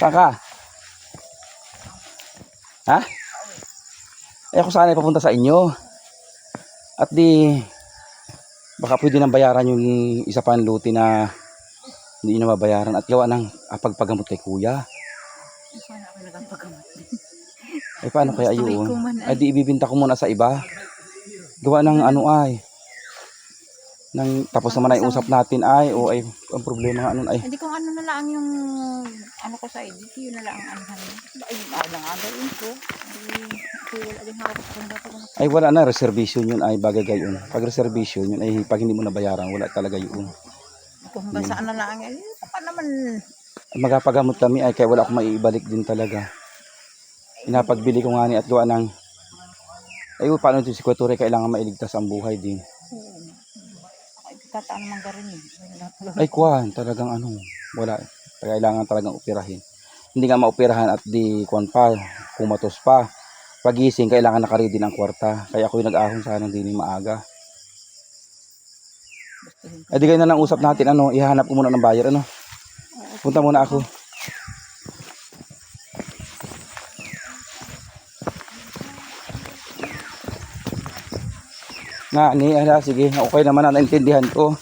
Saan ka? Ha? Eh ako sana ay papunta sa inyo. At di baka pwede nang bayaran yung isa pang luti na hindi na mabayaran at gawa ng pagpagamot kay kuya. Paano ako nagpagamot din? Ay paano kaya Gusto yun? ko man Ay di ibibinta ko muna sa iba. Gawa ng ano ay. Nang tapos naman ay usap natin ay o ay ang problema nga nun ay. Hindi kung ano na lang yung ano ko sa edit, yun na lang ang ano namin. Ay, agad-agad ko. Ay, wala din hawak kung dapat ko. Ay wala na, reservation yun ay bagay gayon. Pag reservation yun ay pag hindi mo nabayaran wala talaga yun. Kung hanggang saan na lang, eh, pa naman. Magapagamot kami ay kaya wala akong maiibalik din talaga. Inapagbili ko nga ni at gawa ng ay paano ito si Kuya kailangan mailigtas ang buhay din. Ay, tataan naman ka rin eh. Ay kuwan, talagang ano, wala. Kailangan talagang operahin. Hindi nga maoperahan at di kuwan pa, kumatos pa. Pagising, kailangan nakaready ng kwarta. Kaya ako yung nag-ahon sana din maaga. Ay di kayo na lang usap natin, ano, ihanap ko muna ng buyer, ano. Punta muna ako. Nga, sige, okay naman na naintindihan ko.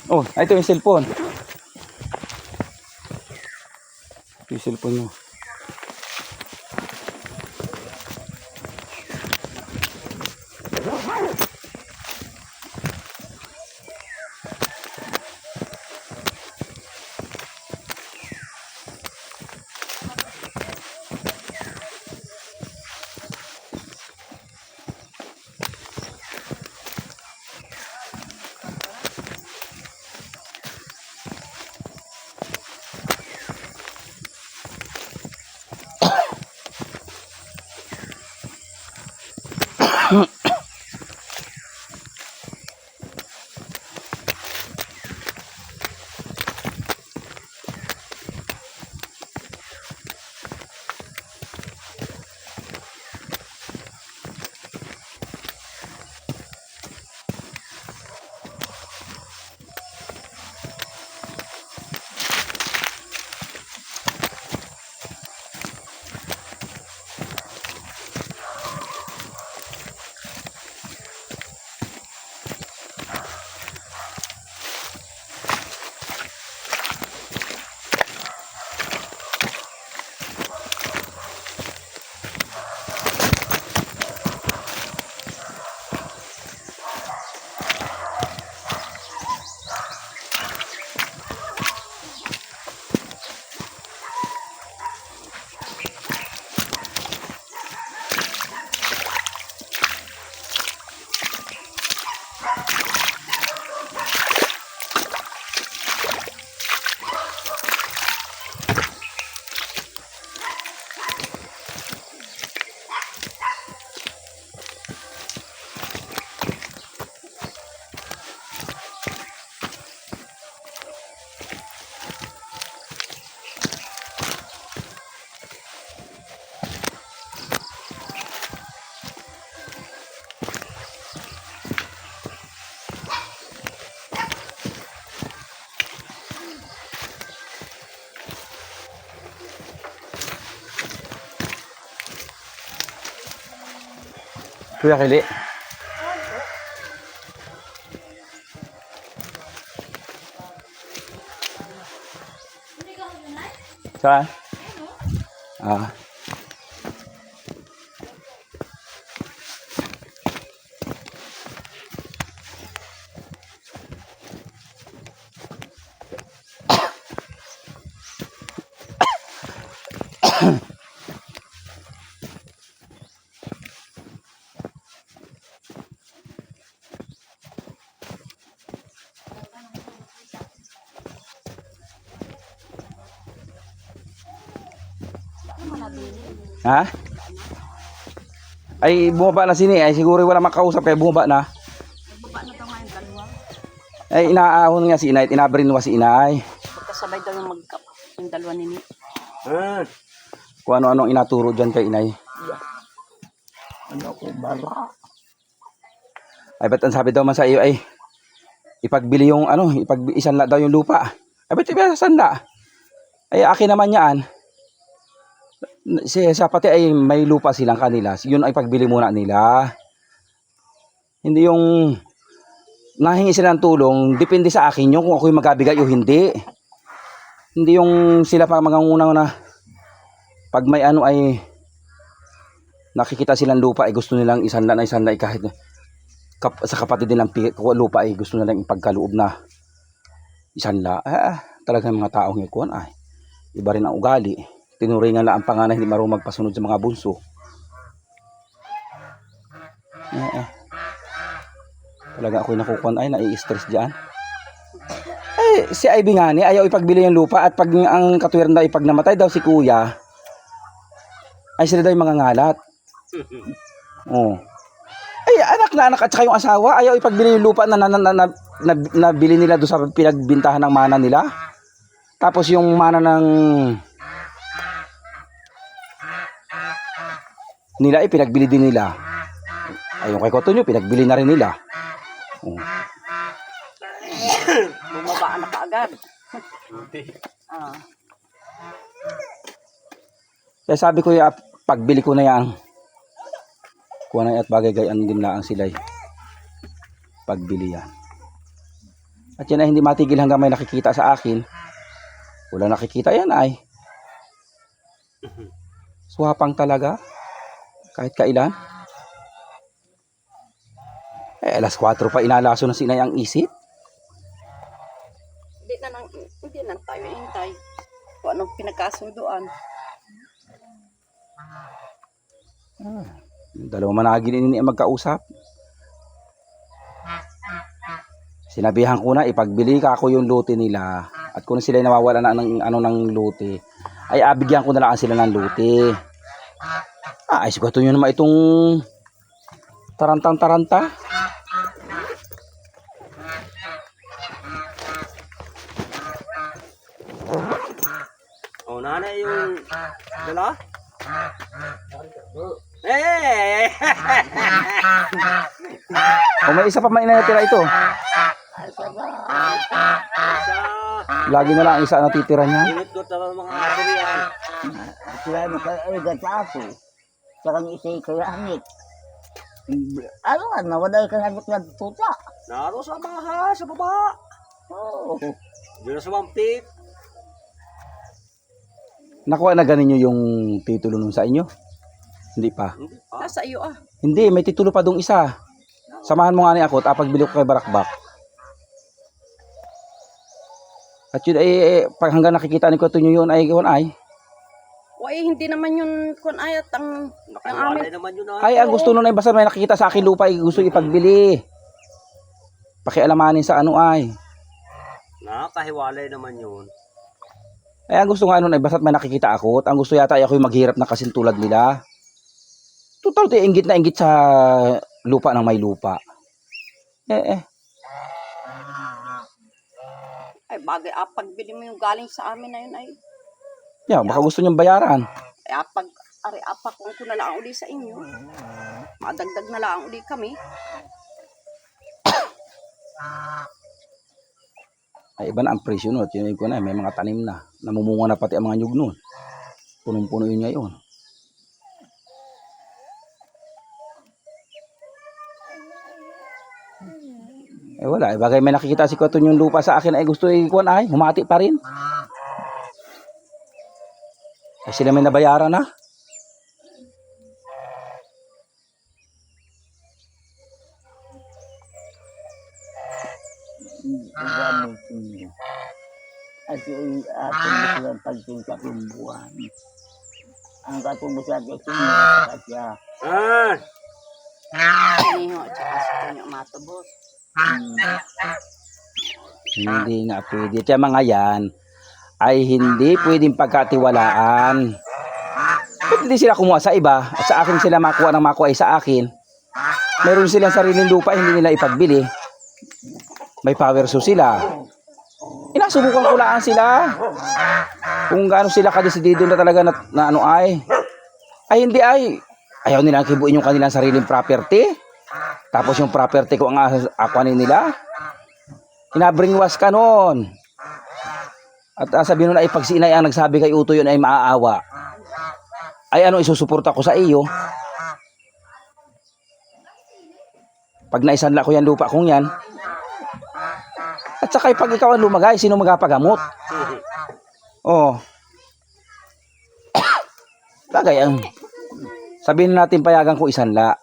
Oh, ito yung cellphone. Ito yung cellphone nyo. Kuya Kili. Saan? Ah. Ha? Ay bumaba na sini ay siguro wala makausap kaya bumaba na. Baba na daw ngayon dalawa. Ay inaahon nga si inay, inabrin wa si inay. Pagkasabay daw yung dalawa nini. Kung ano-anong inaturo dyan kay inay. Ano ko bara? Ay, ba't ang sabi daw man sa iyo ay ipagbili yung ano, isanla daw yung lupa. Ay, ba't isanla? Ay, akin naman yan. Sa pati ay may lupa silang kanila. Yun ay pagbili muna nila. Hindi yung nahingi sila ng tulong, depende sa akin yung kung ako'y magabigay o hindi. Hindi yung sila pa mangangunang na pag may ano ay nakikita silang lupa ay gusto nilang isanla kahit sa kapatid nilang lupa ay gusto nilang ipagkaloob na isanla. Talagang mga taong ikuan ay iba rin ang ugali. Tinuringan lang ang panganay hindi marunong magpasunod sa mga bunso. Talaga ako'y nakukuan ay nai-stress diyan. Si Ivy nga ni ayaw ipagbili yung lupa at pag ang katwiran daw pag namatay daw si kuya ay sila daw yung mangangalat. Oh. Ay anak na anak at saka yung asawa ayaw ipagbili yung lupa na nabili nila doon sa pinagbintahan ng mana nila. Tapos yung mana ng nila ay pinagbili din nila. Ay yung kay Cotonyo pinagbili na rin nila. Oh. Bumaba na kaagad. Kaya sabi ko pagbili ko na yan kuha na at bagay-gayan din lang sila pagbili yan. At yan ay hindi matigil hanggang may nakikita sa akin. Wala nakikita yan ay swapang talaga kahit kailan. Alas 4 pa inalaso na sinay ang isip. Hindi na tayo hintay. Kung anong pinagkasunduan. Dalawang managin ini magkausap. Sinabihan ko na ipagbili ka ako yung lote nila. At kung sila nawawala na ng lote, ay abigyan ko na lang sila ng lote. Ay siguro nyo naman itong tarantang-taranta. Oh, nanay yung dala? Eh! May isa pa man inatira ito. Lagi na lang isa natitira niya. Init ko talaga mga aso yan. Sila makaigat sa ako. Saka ng isa'y kayahanit. Ano nga, nawala ka hanit na tuta. Naro sa baha, sa baba. Oo. Diyan sa mampit. Nakuha na ganin nyo yung titulo nun sa inyo? Hindi pa. Nasa iyo Hindi, may titulo pa dong isa. Samahan mo nga ni ako at pagbili ko kay Barakbak. At yun ay, pag hanggang nakikita ni Cotonyo yun ay iwan ay. hindi naman yun kun ayat ang Nakaiwalay amin. naman yun. Ay, ang gusto nun ay basta may nakikita sa akin lupa ay gusto ipagbili. Pakialamanin sa ano ay. Nakahiwalay naman yun. Ay, ang gusto nga nun ay basta't may nakikita ako at ang gusto yata ay ako'y maghirap na kasing tulad nila. Total, inggit na inggit sa lupa ng may lupa. Ay bagay pagbili mo yung galing sa amin na yun ay. Baka gusto niyang bayaran. Ay apak kung ko na lang uli sa inyo. Madagdag na lang uli kami. Ay, iba na ang presyo nun. Yun ko na, may mga tanim na. Namumunga na pati ang mga nyug nun. Punong-puno yun ngayon. Wala. Bagay may nakikita si Coton yung lupa sa akin ay gusto ikuan ay. Humati pa rin. Ay sila may nabayaran na. Gamit niyo. At yung ating gusto ng pagtingkat yung buwan. Ang katubos natin sa siya. Iniho at saka sa kanyo matubos. Hindi nga pwede. Kaya mga yan ay hindi pwedeng pagkatiwalaan. Ba't hindi sila kumuha sa iba at sa akin sila makuha ng makuha ay sa akin. Meron silang sariling lupa hindi nila ipagbili. May power so sila. Inasubukan ko lang sila. Kung gaano sila kadesidido na talaga na ano ay. Ay hindi ay. Ayaw nilang kibuin yung kanilang sariling property. Tapos yung property ko ang akwanin nila. Inabringwas ka nun. At sabihin nun ay pag si inay ang nagsabi kay Uto yun ay maaawa. Ay ano isusuporta ko sa iyo? Pag naisanla ko yan lupa kong yan. At saka pag ikaw ang lumagay, sino magapagamot? Oh. Bagay ang sabihin natin payagan ko isanla.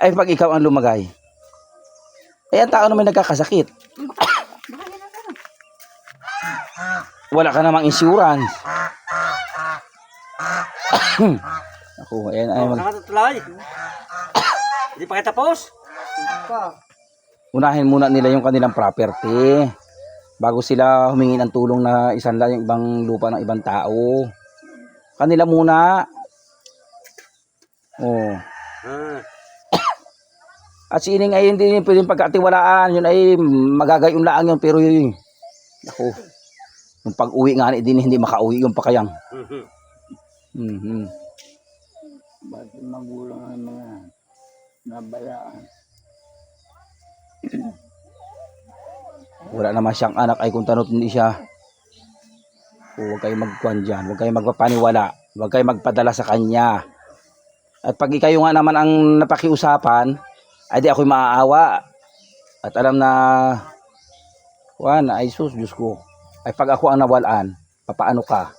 Ay pag ikaw ang lumagay. Eh ang tao naman nagkakasakit. Wala ka namang insurance. Ako, ayan ay mag... Nakatutulay. Hindi pa kayo tapos? Unahin muna nila yung kanilang property bago sila humingi ng tulong na isanla yung ibang lupa ng ibang tao. Kanila muna. Oh. At si Ining ay hindi pwedeng pagkatiwalaan. Yun ay magagayon lang yun. Pero yun, ako, yung pag-uwi nga din hindi makauwi yung pakayang. Bakit magulang ang mga nabayaan? Wala naman siyang anak ay kung tanot hindi siya. Huwag kayo magkuhan dyan. Huwag kayo magpapaniwala. Huwag kayo magpadala sa kanya. At pag ikayo nga naman ang napakiusapan, ay di ako'y maaawa. At alam na, Juan, ay sus, Diyos ko. Ay pag ako ang nawalaan, papaano ka?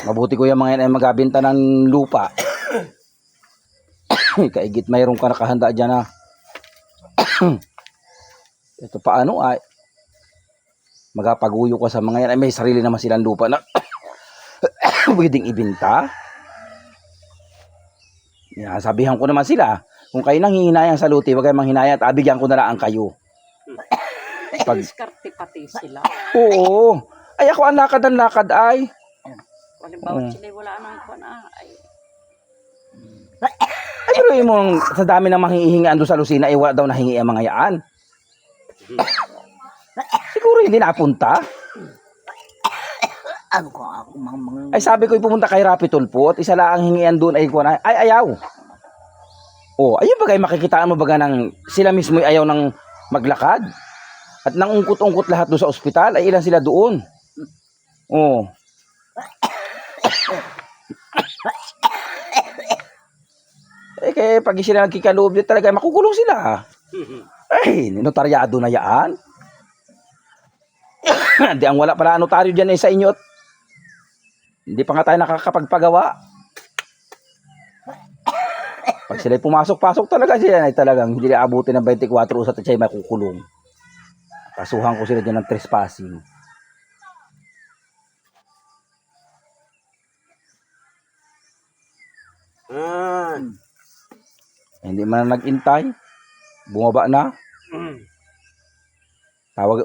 Mabuti ko yung mga yan ay magabinta ng lupa. Kaigit mayroong ka nakahanda dyan na. Ito paano ay magapaguyo ka sa mga yan ay may sarili naman silang lupa na pwedeng ibinta. Yeah, sabihan ko naman sila, kung kayo nang hihinayang sa luti, huwag kayong manghinayang at abigyan ko na lang kayo. Pag... Diskarte pati sila. Oo. Ay ako ang lakad ay. Halimbawa sila wala nang kuwan ay. Ay pero yung sa dami ng manghihingaan doon sa Lucina, ay wala daw nahingi ang mga yaan. Siguro hindi napunta. Ano ko ako mga... Ay sabi ko pumunta kay Rapi Tulpo at isa lang ang hingian doon ay kuwan ay ayaw. Oh, ayun ba kayo makikitaan mo baga ng sila mismo ay ayaw ng maglakad. At nang ungkot-ungkot lahat doon sa ospital ay ilan sila doon. Oh. Eh kaya pag sila nagkikaloob din talaga makukulong sila. Ay, notaryado na yan. Di ang wala pala notaryo dyan eh sa inyo. Hindi pa nga tayo nakakapagpagawa. Pag sila'y pumasok-pasok talaga siya ay talagang hindi na abutin ng 24 oras at siya'y makukulong. Kasuhan ko sila dyan ng trespassing. Hindi man na nag-intay. Bumaba na.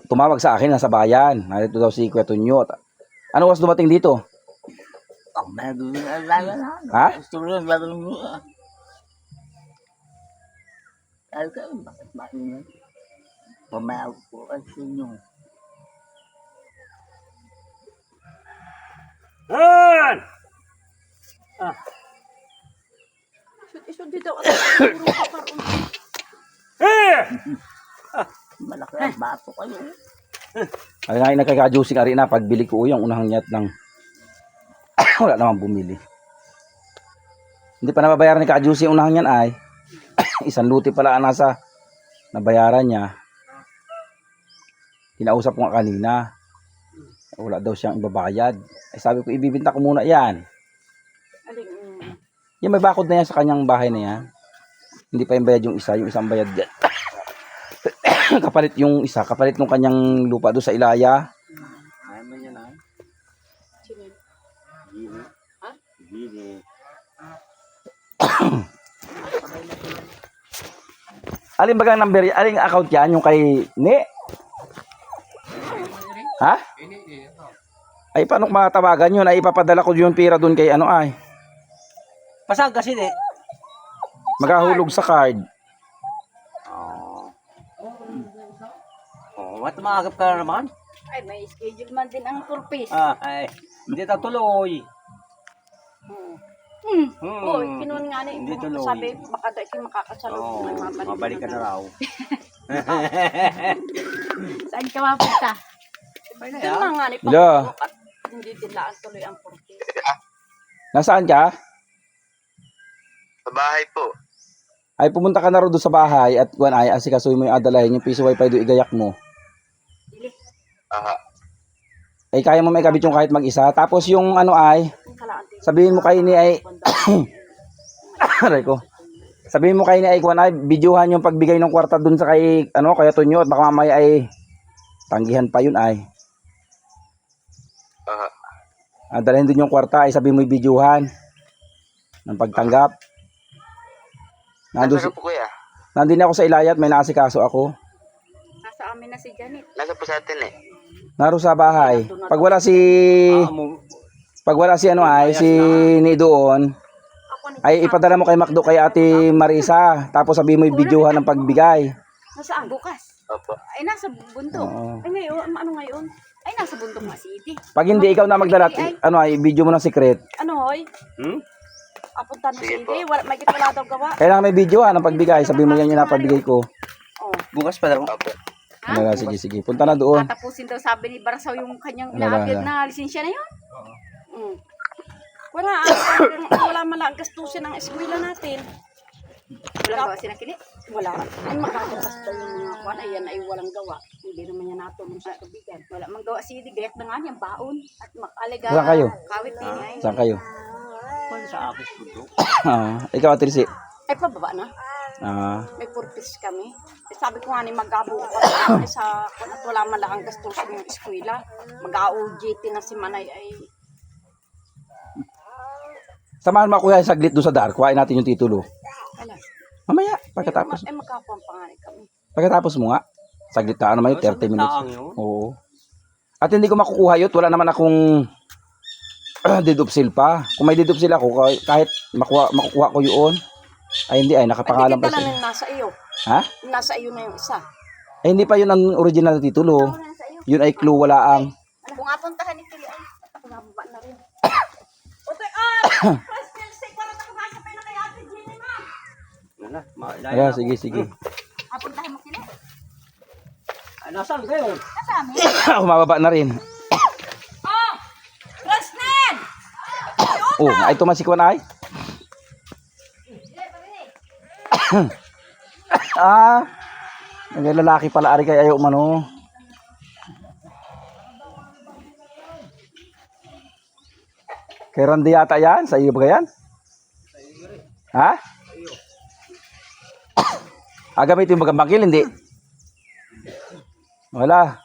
Tumawag sa akin nasa bayan. Narito daw si Kuya Tunyo. Ano oras dumating dito? Meron na lang na. Ha? Gusto rin meron niya. Ay kayo, bakit ba yun? Pumayag po kasi nyo. Isod dito at puro ka karon. Malaki ang bato kayo. Ay nga nagkaka-juicing ari na pagbili ko yung unahang nyat ng wala namang bumili. Hindi pa nababayaran ni ka-juicy yung unahang yan ay isang luti pala ang nasa nabayaran niya. Kinausap ko nga kanina. Wala daw siyang ibabayad. Ay sabi ko ibibinta ko muna yan. Yung may bakod na yan sa kanyang bahay na yan. Hindi pa yung bayad yung isa, yung isang bayad yan. Kapalit yung isa, kapalit ng kanyang lupa doon sa Ilaya. Ano yan ay? Sino? Gini. Ha? Gini. Alin bagang number, alin account yan? Yung kay Ni? Ha? Ay paano ko makatawagan yun? Ay ipapadala ko yung pira doon kay ano ay. Pasag kasi eh. Magahulog sa card. Ba't maagap ka na naman? Ay, may schedule man din ang kurpis. Ay, hindi na tuloy. Oo, kinuha nga ni Hindi Ipo. tuloy. Sabi, baka dahil kayo makakasalog. Oo, Ay, mabalik ka na raw. Saan ka mapunta? Sabay na Doon yan. na nga ni Hello? Pagpapok at hindi dilaan tuloy ang kurti. Nasaan ka? Sa bahay po. Ay pumunta ka na rin doon sa bahay at kuan ay asikasuhin mo yung adalahin yung piso wifi do igayak mo. Aha. Ay kaya mo may kabit yung kahit mag-isa. Tapos yung ano ay Ang kalaan din. sabihin mo kay ni ay aray ko. Sabihin mo kay ni ay kuan ay videohan yung pagbigay ng kwarta doon sa kay ano kaya Tonyo at baka mamaya ay tanggihan pa yun ay. Aha. Dalhin din yung kwarta ay sabihin mo yung videohan ng pagtanggap. Nandun, Nasa po kuya? nandun ako sa Ilayat, may naasikaso ako. Nasa amin na si Janet. Nasa po sa atin eh. Naro sa bahay. Pag wala si ano ay si ni doon, Ako ni ay ipadala mo kay Macdo kay Ate Marisa. Tapos sabihin mo yung videohan ng pagbigay. Nasaan? Bukas. Opo. Ay, nasa bundok. Oo. Ay, ngayon, ano ngayon? Ay, nasa bundok nga City. Pag hindi ikaw na magdala, ano ay video mo ng secret. Ano, hoy? Apunta na Sige City. Wala, may wala daw gawa. Kailangan may videohan ng pagbigay. Sabihin mo yan yung napabigay ko. Oh. Bukas pa daw. Opo. Ha? Wala, sige, sige. Punta na doon. Tatapusin daw sabi ni Barasaw yung kanyang Wala, inaagad wala. na lisensya na yun. Wala, wala malang gastusin ang eskwela natin. Walang gawa sinakili? Wala. Ay, makakabasta yung mga kwan. Ayan ay walang gawa. Hindi naman niya natulong sa tubigan. Wala mang gawa si Gayat na nga niyang baon. At makaliga. Saan kayo? Kawit din ay. Saan kayo? Kung sa akin puto. Ikaw Ate Risi. Ay, pababa na. May purpose kami. Eh, sabi ko nga ni mag-abo ko sa kung at wala man lang ang gastusin yung eskwela. Mag-OJT na si Manay ay Samahan mo ako yan saglit doon sa Dar. Kuhain natin yung titulo. wala. Mamaya, pagkatapos. Ay, magkakumpangani kami. Pagkatapos mo nga. Saglit na, ano may 30 minutes. Taang yun. Oo. At hindi ko makukuha yun. Wala naman akong deed of sale pa. Kung may deed of sale ako, kahit makukuha ko yun, ay hindi ay, nakapangalan pa Pagkikita siya. lang nasa iyo. Ha? Nasa iyo na yung isa. Ay hindi pa yun ang original na titulo. Nasa iyo. Yun ay clue, wala ang. Kung apuntahan ni Tili, ay, ako nababa na rin. Otoy, Pastel, say, para ako kasapay na kay Ate Jenny, ma'am. Nala, Ayan, sige, sige. Apuntahan mo Tili? Nasaan kayo? Nasa amin. Ako mababa na rin. Oh! Krasnen! Oh, ay tumasikwan ay. Ang lalaki pala ari kay ayaw umano. Kay Randy yata yan? Sa iyo ba yan? Ha? Gamitin mo magambangkil, hindi? Wala.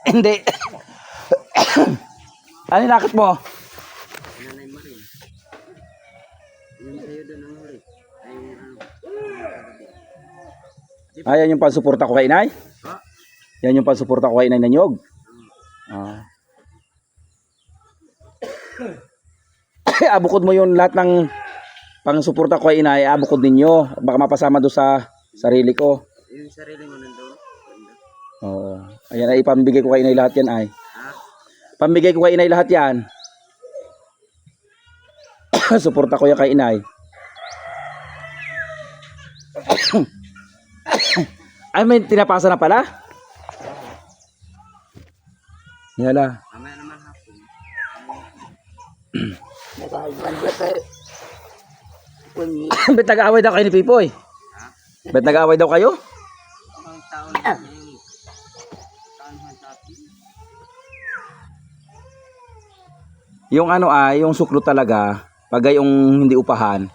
Hindi. Ano yung nakit mo? Yan yung pansuporta ko kay Inay? Yan yung pansuporta ko kay Inay na nyog? Abukod mo yung lahat ng pangsuporta ko kay Inay, abukod ninyo. Baka mapasama doon sa sarili ko. Yung sarili mo nandun. Oo. Ayan ay pambigay ko kay Inay lahat yan ay. Pambigay ko kay Inay lahat yan. Suporta ko yan kay Inay. Ay may tinapasa na pala? Yala. Mamaya naman hapon. Bet nag-aaway daw kayo ni Pipoy? Bet nag-aaway daw kayo? Ang taon na yun. Taon na sa atin. Yung ano ay, yung suklo talaga, pag yung hindi upahan,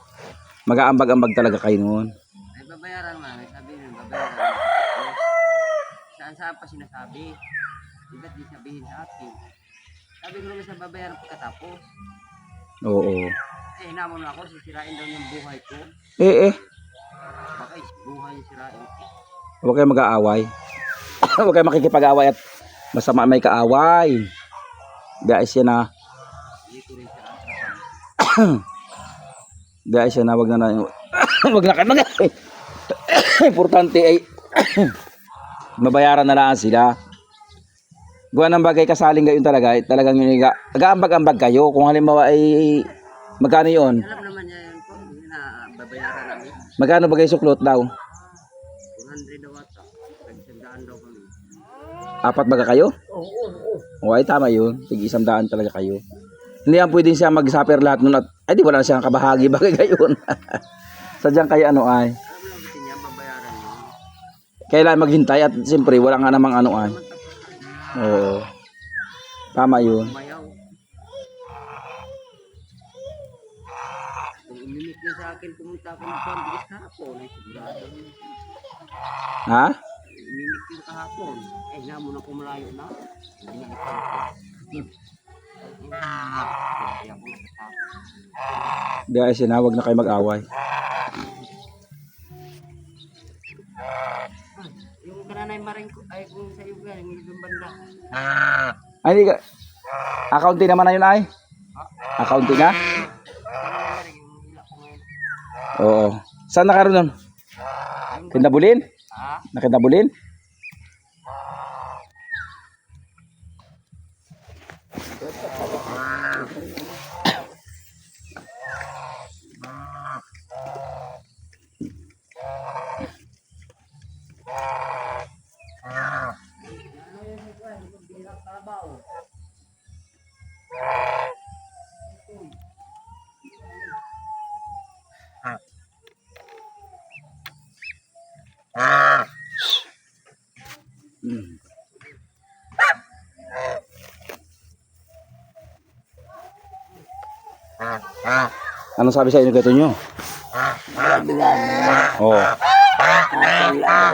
mag-aambag-ambag talaga kayo noon. Ay babayaran mo. May sabi nun, babayaran. Saan pa sinasabi? Iba't di sabihin sa akin. Sabi ko naman sa babayaran pagkatapos. Oo. Eh, hinamon na ako, sisirain daw yung buhay ko. Baka Buhay yung sirain ko. huwag kayo mag-aaway. Huwag kayo makikipag-aaway at masama may kaaway. Guys, yan na. Dito rin sirain. Guys, yan na. Huwag na na. Huwag na kayo. Importante ay mabayaran na lang sila. Gawa ng bagay kasaling gayon talaga. Talagang yun, nag-aambag-ambag kayo. Kung halimbawa ay Magkano yun? Alam naman niya yun po, hindi na babayaran namin. Magkano ba kayo suklot daw? 200 daw ata. Nagtandaan daw kami. Apat baga kayo? Oo, oo. O ay tama yun. Sige, 100 talaga kayo. Hindi yan pwedeng siya mag-supper lahat nun at ay di wala na siyang kabahagi bagay gayon. Sadyang kaya ano ay. Alam mo lang kasi niya babayaran yun. Kailangan maghintay at siyempre wala nga namang ano ay. Oo. Tama yun. Mayaw. Kung inimik niya sa akin, pumunta ako ng pambilis kahapon. Ay, sigurado. Ha? Inimik yun kahapon. Eh, nga muna kumalayo na. Inimik ako. Kaya ako nagtatapos. Di ay sinawag na kayo mag-away. Yung kananay maring ko, ay kung sa iyo yan, yung ibang banda. Ay, di ka. Accounting naman na yun ay. Accounting nga? Kananay maring, yung hila ko ngayon. Oo. Saan nakaroon nun? Kindabulin? Ha? Nakindabulin? Hmm. Ano sabi sa inyo gato nyo? Sabi namin, Oo.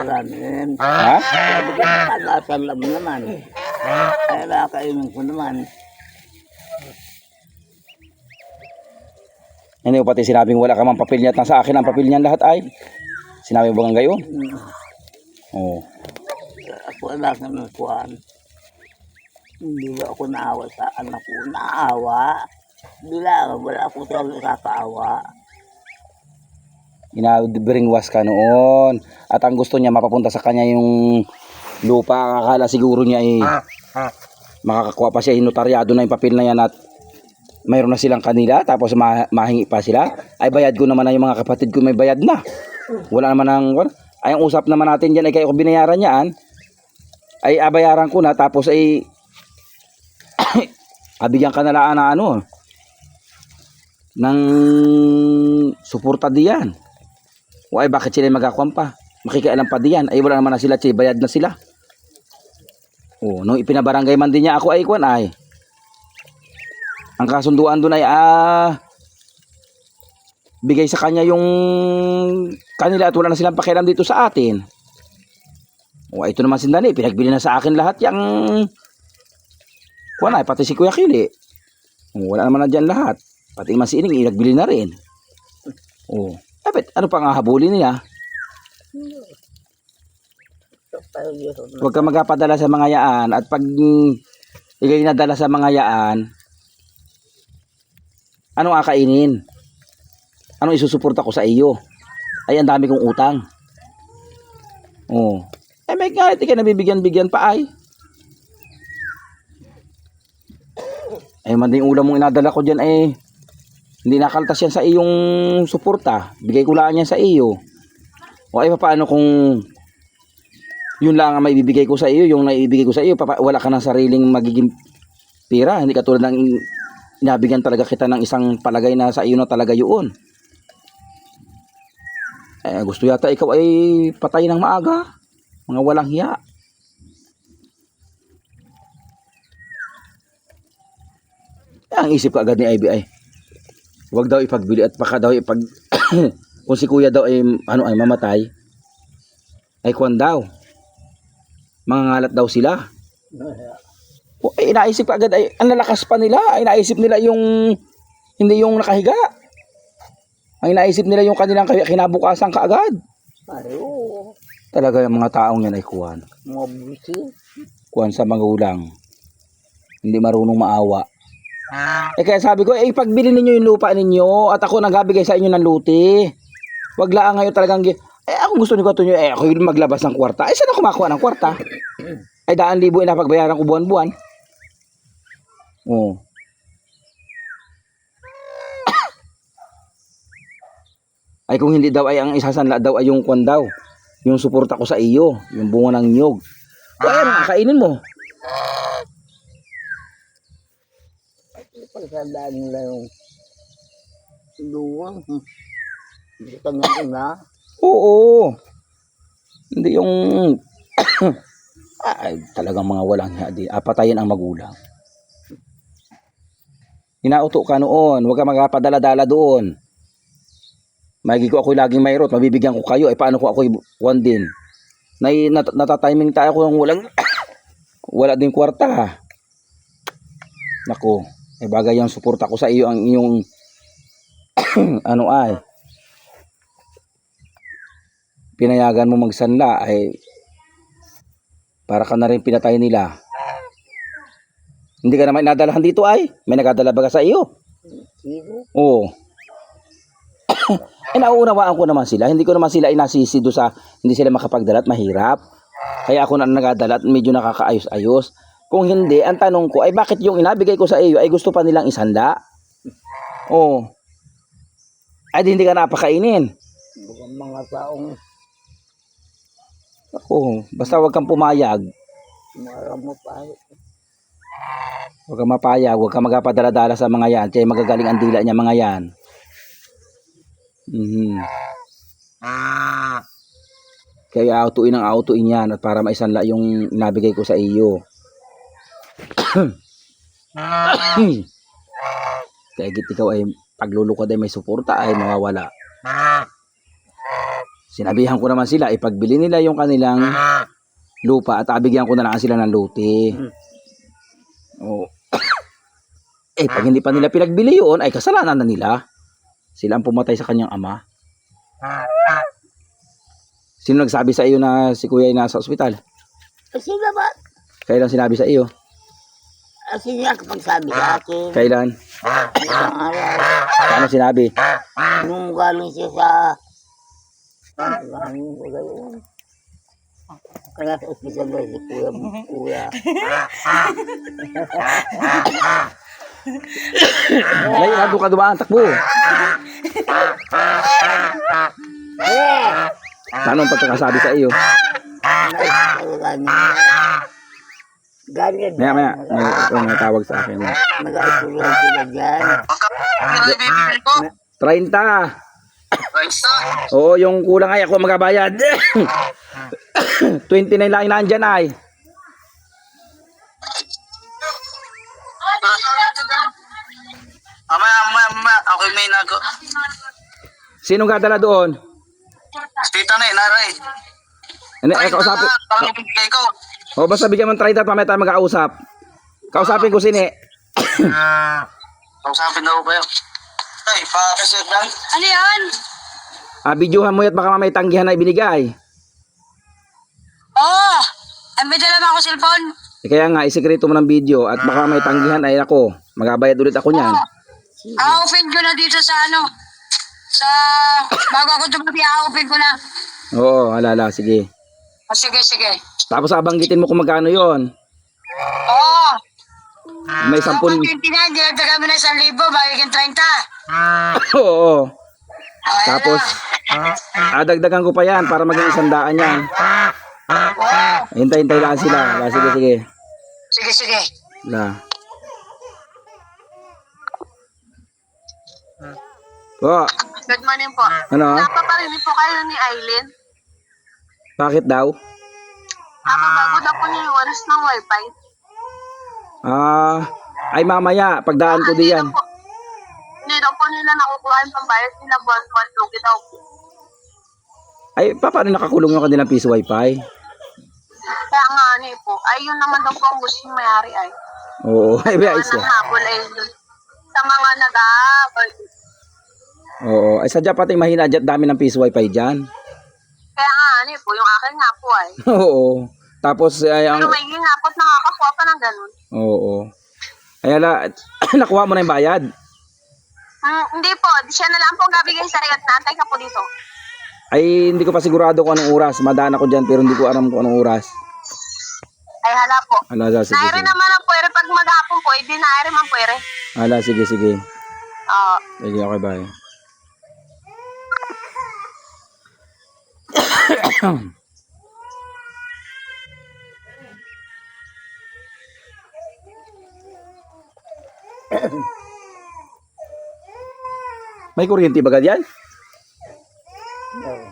namin. Ha? Sabi ko, nakalasan lang naman. Ay, nakainom ko naman. Hindi ko pati sinabing wala ka mang papel niya at nasa akin ang papel niyan lahat ay. Sinabi mo bang gayon? Oo. Ako lang naman kuhan. Hindi ba ako naawa sa anak ko? Naawa. Wala ako talaga kakaawa. Ina-bringwas ka noon. At ang gusto niya mapapunta sa kanya yung lupa. Akala siguro niya eh makakakuha pa siya yung notaryado na yung papel na yan at mayroon na silang kanila tapos mahingi pa sila. Ay bayad ko naman na yung mga kapatid ko may bayad na. Wala naman ang ay ang usap naman natin diyan ay kayo ko binayaran niyan. Ay abayaran ko na tapos ay abigyan ka na lang na ano ng suporta diyan. O ay bakit sila magakuan pa? Makikialam pa diyan. Ay wala naman na sila, bayad na sila. Oh, nung ipinabarangay man din niya ako ay kuan ay. Ang kasunduan doon ay bigay sa kanya yung kanila at wala na silang pakialam dito sa atin. O ito naman sindali, pinagbili na sa akin lahat yang kuan ay pati si Kuya Kili. O, wala naman na dyan lahat. Pati naman si Ining, inagbili na rin. O, ano pa nga habulin niya? Huwag ka magpapadala sa mga yaan at pag ikay nadala sa mga yaan, anong akainin? Anong isusuporta ko sa iyo? Ay, ang dami kong utang. Oh. Eh, may kahit ikay nabibigyan-bigyan pa ay. Ay, man din ulam mong inadala ko dyan eh. Hindi nakaltas yan sa iyong suporta. Bigay ko lang yan sa iyo. O ay, paano kung yun lang ang maibibigay ko sa iyo, yung naibigay ko sa iyo, wala ka ng sariling magiging pira. Hindi katulad ng inabigyan talaga kita ng isang palagay na sa iyo na talaga yun. Eh, gusto yata ikaw ay patay ng maaga. Mga walang hiya. Ang isip ka agad ni Ivy ay huwag daw ipagbili at baka daw ipag kung si kuya daw ay ay mamatay ay kuwan daw mangangalat daw sila. O, ay inaisip ka agad ay ang lalakas pa nila. Ay inaisip nila yung hindi yung nakahiga. Ang inaisip nila yung kanilang kinabukasan kaagad. Ayo, Talaga yung mga taong yan ay kuwan. mga busi. Kuwan sa magulang. Hindi marunong maawa. Eh kaya sabi ko, pagbili ninyo yung lupa ninyo at ako nagbibigay sa inyo ng luti. Wag lang ngayon talagang ako gusto niyo ko ako yung maglabas ng kwarta. Saan ako makuha ng kwarta? Ay 100,000 inapagbayaran ko buwan-buwan. Oh. Ay kung hindi daw ay ang isasanla daw ay yung kwan daw. Yung suporta ko sa iyo. Yung bunga ng nyog. Kaya na, kainin mo. Pagkadaan nila yung luwang. Hindi ka nga na. Oo. Hindi yung... ay, talagang mga walang hadi. Patayin ang magulang. Inauto ka noon. Huwag ka magpapadala-dala doon. Magiging ko ako'y laging mayroon. Mabibigyan ko kayo. Ay paano ko ako'y one din? Natatiming tayo kung walang... wala din kwarta. Nako. Ay bagay yung suporta ko sa iyo. Ang iyong... ano ay... pinayagan mo magsanla ay... para ka na rin pinatay nila. Hindi ka naman inadalahan dito ay. May nagadala ba ka sa iyo? Sino? Oo. Eh nauunawaan ko naman sila. Hindi ko naman sila inasisi do sa hindi sila makapagdala at mahirap. Kaya ako na nagadala at medyo nakakaayos-ayos. Kung hindi, ang tanong ko ay bakit yung inabigay ko sa iyo ay gusto pa nilang isanda? Oo. Ay di hindi ka napakainin. Bukan mga taong Ako, basta wag kang pumayag. maramo pa. Huwag kang mapayag, huwag kang magpapadala-dala sa mga yan. Kaya magagaling ang dila niya mga yan. Kaya autoin ang autoin yan at para maisanla yung nabigay ko sa iyo. Kaya git ikaw ay paglulukod ay may suporta ay mawawala. Sinabihan ko naman sila, ipagbili nila yung kanilang lupa at abigyan ko na lang sila ng luti. Oh. Pag hindi pa nila pinagbili yun, ay kasalanan na nila. Sila ang pumatay sa kanyang ama. Sino nagsabi sa iyo na si kuya ay nasa ospital? Sino ba? Kailan sinabi sa iyo? Sino ang kapagsabi sa akin? Kailan? Isang araw. Paano sinabi? Nung galing siya sa... galing ko gayon. Kaya sa ospital ba si kuya. Ngayon, nandun ka dumaan, takbo. Paano ang pagkakasabi sa iyo? Ganyan. Maya. May tawag sa akin. Nag-aasulan sila dyan. 30. Oo, yung kulang ay ako magabayad. 29 lang inaandyan ay. Ama, ako may nago. Sinong dadala doon? Tita na, naray. Ano, kausapin. Parang ibigay ko. O, basta bigyan mo ng 30 at mamaya tayo mag-ausap. Kausapin ko sini. Kausapin daw kayo. Ay, pakasir lang. Ano yan? Videohan mo yan at baka mamaya tanggihan na ibinigay. Oo! Ay, may dala ba ako cellphone? Kaya nga, isikreto mo ng video at baka may tanggihan ay ako. Magabayad ulit ako niyan. A-open ko na dito sa bago ako tumabi, a-open ko na. Oo, alala, sige. Sige. Tapos abanggitin mo kung magkano yon. Oo! May 10. 29, dinagdagan mo na 1,000, bagay 30. Oo. Tapos, dagdagan ko pa yan para maging 100 yan. Hintay lang sila. Sige. Sige. Po, Good morning po. ano? Napaparinig po kayo ni Aileen. Bakit daw? Bago daw po niya yung oras ng wifi. Ay mamaya, pagdaan ko diyan. Hindi daw po nila nakukuha yung pambayad nila buwan-buwan. Lugi daw po. Ay, paano nakakulong yung kanilang piso wifi? Kaya nga po. Ay, yun naman daw po ang gusto yung mayari ay. Oo, ay ayos Ang yan. habol ay dun. Sa mga nag-aabay. Oo, ay sadya pati mahina dyan, dami ng piso wifi dyan. Kaya nga po, yung akin nga po ay. Oo. Tapos ay ang Pero may ginapot nakakakuha pa ng ganun. oo. Ay nakuha mo na yung bayad. Hindi po, siya na lang po gabigay sa iyo at naantay ka po dito. Ay hindi ko pa sigurado kung anong oras. Madaan ako dyan pero hindi ko alam kung anong oras. Ay hala po. Sige. Nairi naman ang puwere pag maghapon po, hindi nairi man puwere. Sige. Oo. Sige, okay, bye. May kuryente ba yan? Oo.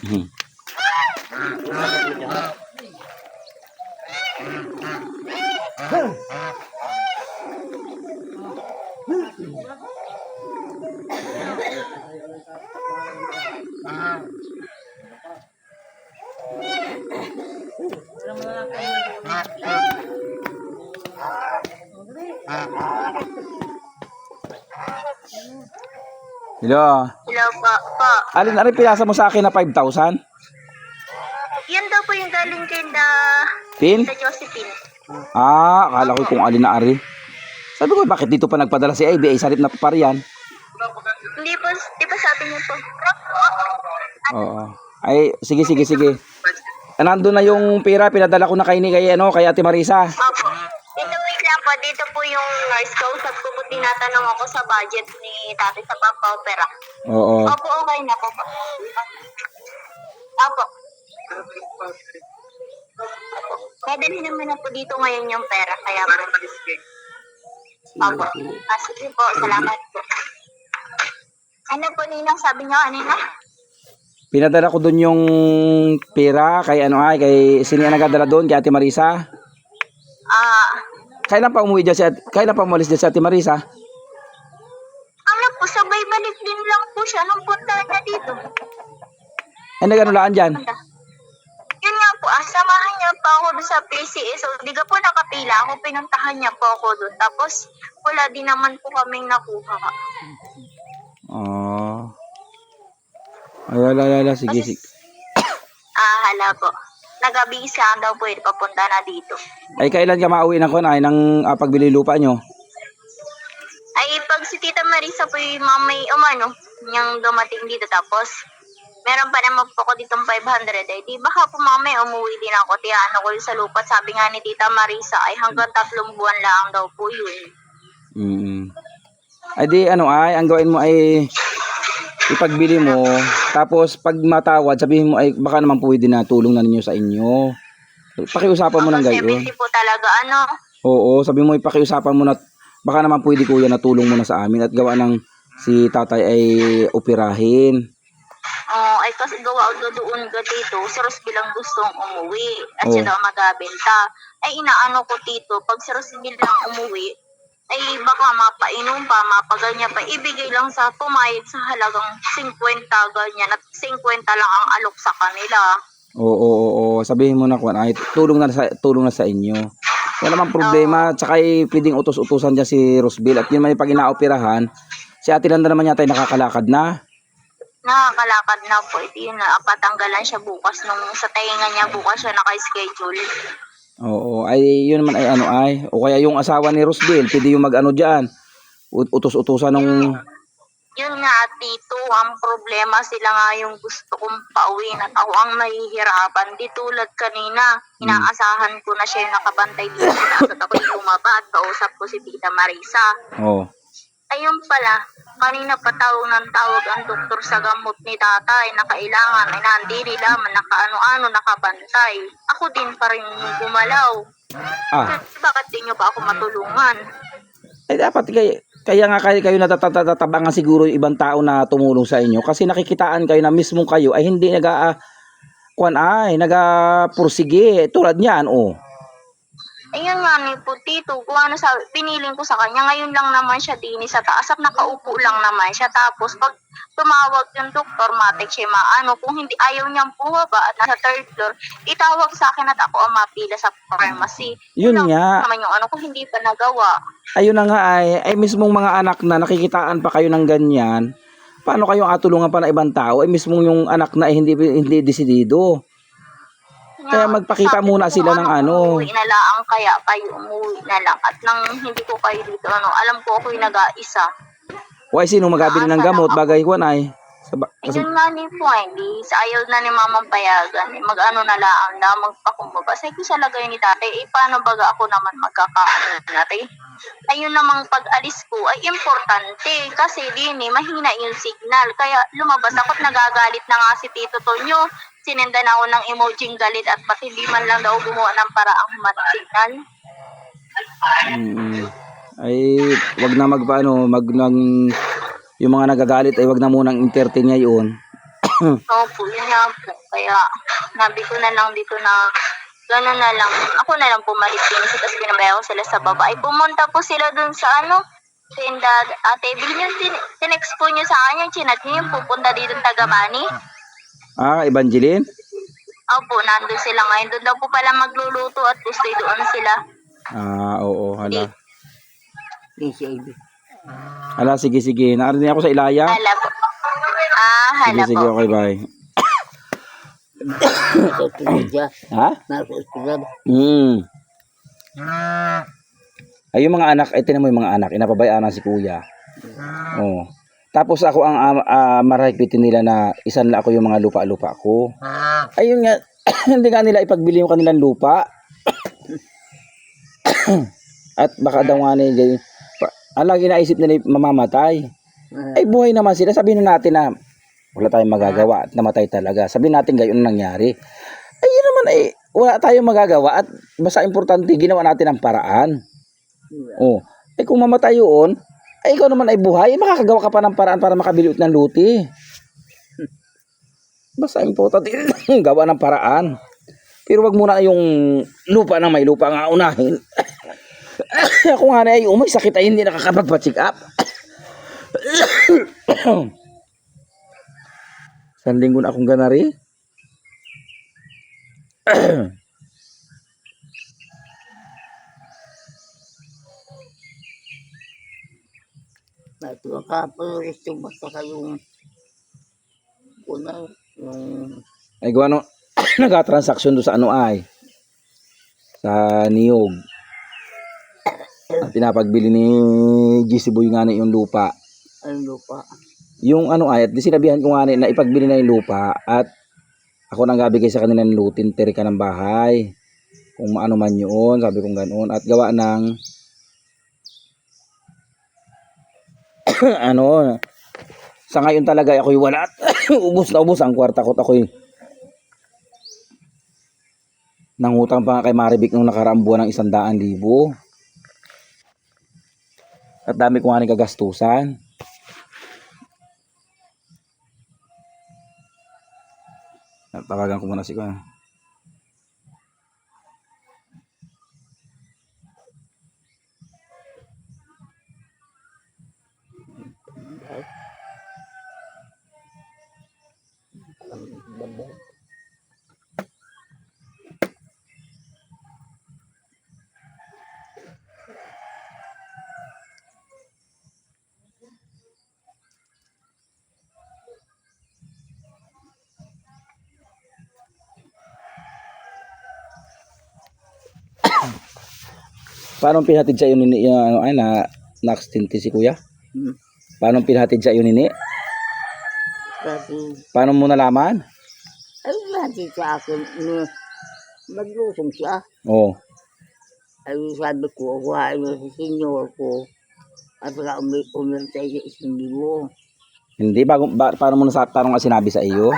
Mhm. Hello. Hello po. Alin pinasa mo sa akin na 5,000? Yan daw po yung galing kay Tin? Josephine. Akala ko kung alin na ari. Sabi ko, bakit dito pa nagpadala si Ivy? Ay, sarip na pa riyan. Hindi po, di ba sabi niyo po? Oo. Ay, sige. Nandun na yung pera, pinadala ko na kay Ate Marisa. Opo. Wait lang po. Dito po yung nurse ko. Sabi ko po tinatanong ako sa budget ni Tati sa Pampa-Opera. Oo. Opo, okay na po. Opo. Dadalhin naman na po dito ngayon yung pera. Kaya po. Opo. Sige po. Salamat po. Ano po, Ninang? Sabi niyo kanina? Pinadala ko doon yung pera kay sino ang nagdala doon, kay Ate Marisa. Kailan pa umalis dyan si Ate Marisa? Ano po, sabay balik din lang po siya nung punta niya dito. Ay, nag-anulaan dyan? Yun nga po, samahan niya pa ako doon sa PCS. So, di ka po nakapila ako, pinuntahan niya po ako doon. Tapos, wala din naman po kaming nakuha. Ay, wala, sige. Hala po. Nag-abis lang daw po, papunta na dito. Ay, kailan ka mauwi ng kunay ng pagbili lupa nyo? Ay, pag si Tita Marisa po yung mamay umano, niyang dumating dito. Tapos, meron pa naman po ako ditong 500. Ay, di baka po mamay umuwi din ako. Tiyano ko sa lupa. Sabi nga ni Tita Marisa, ay hanggang 3 buwan lang daw po yun. Ay, di ang gawin mo ay ipagbili mo, tapos pag matawad, sabihin mo ay baka naman pwede na tulong na ninyo sa inyo. Pakiusapan mo ng gayon. 70 po talaga, Oo, sabi mo ipakiusapan mo na baka naman pwede kuya na tulong mo na sa amin at gawa ng si tatay ay operahin. Ay kasi gawa doon ka dito, si Ros bilang gustong umuwi at siya daw magabenta. Ay inaano ko dito, pag si Ros bilang umuwi, ay baka mapainom pa, mapaganya pa, ibigay lang sa pumayag sa halagang 50 ganyan at 50 lang ang alok sa kanila. Oo, sabihin mo na kung ay tulong na sa inyo. Wala namang problema, tsaka pwedeng utos-utusan dyan si Rosville at yun man yung pag inaoperahan, si Ate Landa naman yata ay nakakalakad na. Nakakalakad na po, ito yun na, patanggalan siya bukas nung sa tainga niya bukas siya naka-schedule. Oo, ay yun naman ay o kaya yung asawa ni Rosville, pwede yung mag-ano dyan, utos-utusan nung... Yun nga, Tito, ang problema sila nga yung gusto kong pauwiin at ako ang nahihirapan. Di tulad kanina, inaasahan ko na siya yung nakabantay dito at ako yung lumaba at kausap ko si Tita Marisa. Oo. Ayun pala, kanina patawag ng tawag ang doktor sa gamot ni tatay na kailangan ay nandi nila man nakaano-ano nakabantay. Ako din pa rin yung gumalaw. Bakit di nyo ba ako matulungan? Ay dapat kaya nga kayo natatabangan siguro yung ibang tao na tumulong sa inyo kasi nakikitaan kayo na mismo kayo ay hindi kuan ay nagapursige tulad niyan oh. Ayun nga ni po, tito, kung ano sa, piniling ko sa kanya, ngayon lang naman siya din sa taas, at nakaupo lang naman siya. Tapos pag tumawag yung doktor, matik siya maano, kung hindi ayaw niyang bumaba at nasa third floor, itawag sa akin at ako ang mapila sa pharmacy. Yun lang nga. naman yung ano, kung hindi pa nagawa. Ayun na nga ay mismong mga anak na nakikitaan pa kayo ng ganyan. Paano kayo atulungan pa ng ibang tao? Ay mismong yung anak na hindi desidido. Kaya magpakita Sabi muna ko, sila ng ano. Umuwi na lang kaya kayo, umuwi na lang. At nang hindi ko kayo dito, alam ko ako'y nag-aisa. O ay sino magabili ng gamot bagay kuan ay. Ayun nga ni po, hindi. Sa ayaw na ni mamang payagan. Mag-ano na lang, magpakumbaba. Say ko sa lagay ni tatay, paano baga ako naman magkakaano natin? Ayun namang pag-alis ko ay importante. Kasi mahina yung signal. Kaya lumabas ako at nagagalit na nga si Tito Tonyo. Sinenda na ako ng emojing galit at pati di man lang daw gumawa ng paraang signal. Ay wag na yung mga nagagalit ay wag na munang entertain ngayon. Opo, yun nga po. Kaya nabi ko na lang dito na gano'n na lang. Ako na lang pumalit din. Tapos pinabayaan ko sila sa baba. Ay pumunta po sila dun sa tinda. Ate, bilhin yung tinext po nyo sa akin yung chinat nyo yung pupunta dito ng Tagabani. Evangeline? Opo, nandun sila ngayon. Doon daw po pala magluluto at gusto doon sila. Oo, hala. PCAB. Hala, sige. Narinig ako sa Ilaya. Hala po. Hala Sige, po. okay, bye. Nasa ospital siya. Ha? Nasa ospital. Ay, yung mga anak, tinan mo yung mga anak, inapabayaan na si kuya. Oh. Tapos ako ang marahigpitin nila na isan lang ako yung mga lupa-lupa ko. Ayun nga, hindi nga nila ipagbili yung kanilang lupa. At baka daw nga nila, ang lagi naisip nila mamamatay. Ay buhay naman sila, sabihin na natin na wala tayong magagawa at namatay talaga. Sabihin natin gayon nangyari. Ay yun naman wala tayong magagawa at basta importante ginawa natin ang paraan. Oh, kung mamatay yun, ikaw naman ay buhay, makakagawa ka pa ng paraan para makabili ng luti. Basta importante gawa ng paraan. Pero wag muna yung lupa na may lupa nga unahin. Ako nga na ay may sakit ay hindi nakakapagpa-check up. Isang linggo na akong ganari. Natuwa ka pero gusto basta kayong yung Ay gawa no nagka-transaction do sa sa niyog. Ang pinapagbili ni GC Boy nga na yung lupa. ang lupa. Yung at di sinabihan ko nga na ipagbili na yung lupa at ako nang gabigay sa kanila ng lutin, tiri ka ng bahay. Kung maano man yun, sabi kong ganoon. At gawa ng sa ngayon talaga ako'y wala. ubos ang kwarta ko. Ako'y nangutang pa nga kay Maribik nung nakaraang buwan ng 100,000. At dami ko nga rin kagastusan. Tawagan ko muna si Kuya. Paano pinatid sa iyo ni na-accidente si Kuya? Paano pinatid sa iyo nini? Kasi Paano mo nalaman? ay natin sa akin maglusong siya. Oh. Ay sabi ko, kuhain mo si senior ko at saka umirtay sa 1,000. Hindi paano mo paano nga sinabi sa iyo?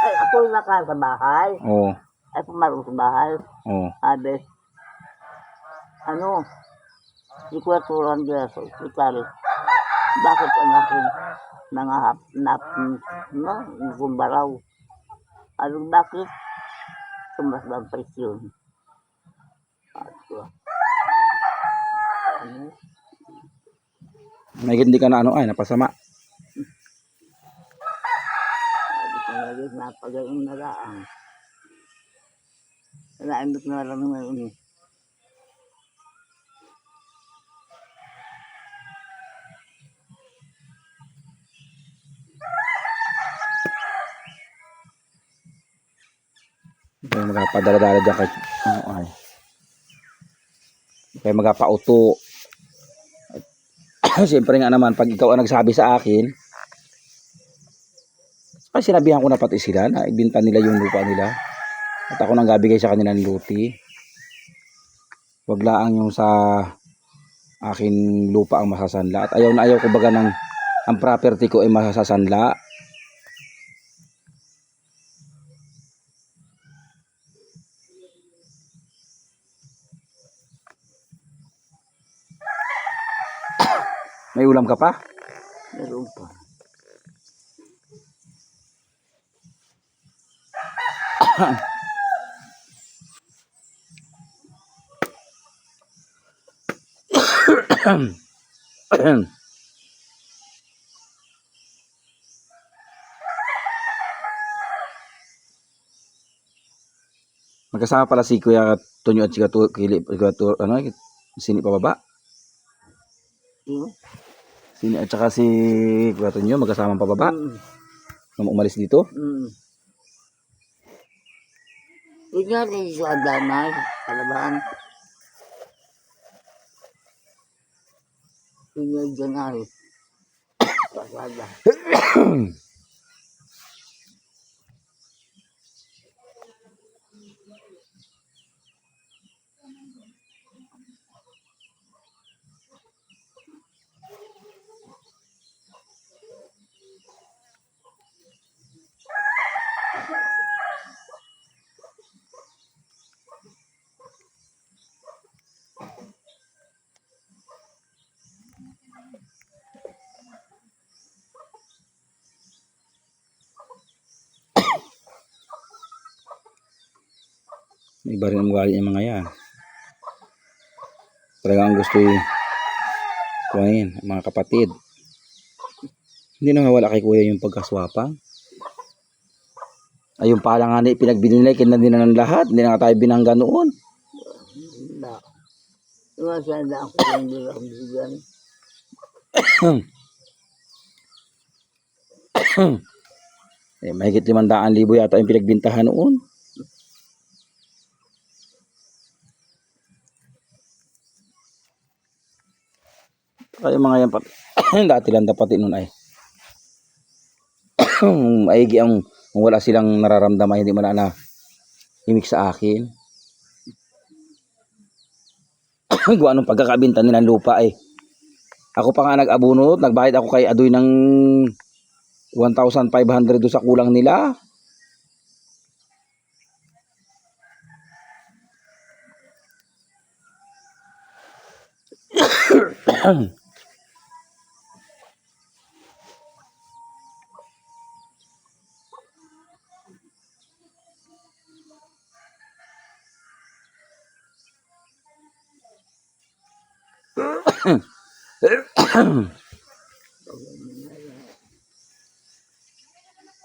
Ay ako naka sa bahay. Oh. Ay pumarong sa bahay. Oh. Sabi, di ko natulang dyan sa ospital. Bakit ang aking mga kumbaraw? Ano bakit? Tumas ba ang presyon? Ano? May hindi ka na ano ay napasama. Sabi ko na rin, napagayon na lang. Naimot na lang ngayon eh. Kaya magpapadala-dala dyan kay ano ay. Kaya magpauto. Siyempre nga naman pag ikaw ang nagsabi sa akin, kasi sinabihan ko na pati sila na ibinta nila yung lupa nila. At ako nang gabigay sa kanila ng luti. Wag laang yung sa akin lupa ang masasanla. At ayaw na ayaw ko baga ng ang property ko ay masasanla. May ulam ka pa? Meron pa. Magkasama pala si Kuya Tonyo at si ano, sini pababa. Sino? Sini at saka si Kuya Tonyo magkasama pababa. Nung umalis dito. Huwag nga rin sa Adamay, Kalabahan. Huwag nga dyan ay. Pasada. Iba rin ang ugali ng mga yan. Talagang gusto kuhain mga kapatid. Hindi na mawala kay Kuya yung pagkaswapang. Ay yung pala nga na pinagbili nila, kinandi na ng lahat. Hindi na nga tayo binangga noon. Hindi. Iwasanda ako sa hindi lang bigyan. Mahigit 500,000 yata yung pinagbintahan noon. Kaya mga yan dati lang dapat noon ay maigi ang wala silang nararamdaman, hindi man na imik sa akin. Kung anong pagkakabinta nila ng lupa eh. Ako pa nga nag-abuno, nagbayad ako kay Adoy ng 1,500 doon sa kulang nila.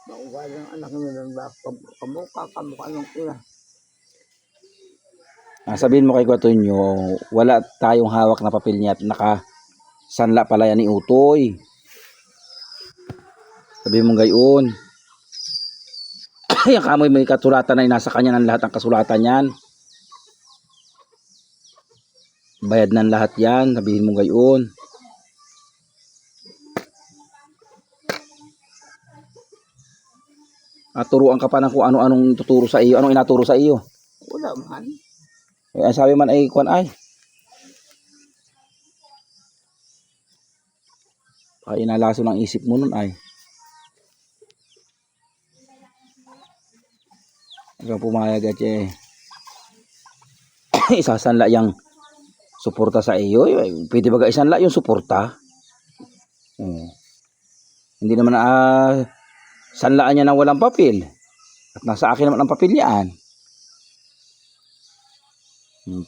Makuha ng anak nila ng kamukha ng ina. Sabihin mo kay Guatonyo, wala tayong hawak na papel niya at nakasanla pala yan ni Utoy. Sabihin mo gayon. Yung kamoy may kasulatan na nasa kanya ng lahat ang kasulatan yan. Bayad ng lahat yan, sabihin mo gayon. At turuan ka pa ng kung ano-anong tuturo sa iyo, anong inaturo sa iyo. Wala man. Ang sabi man ay kuan ay. Ay inalaso ng isip mo nun ay. Hanggang pumayag at isasanla yung suporta sa iyo. Pwede ba isanla yung suporta? Hindi naman sanlaan niya ng walang papel. At nasa akin naman ang papel yan.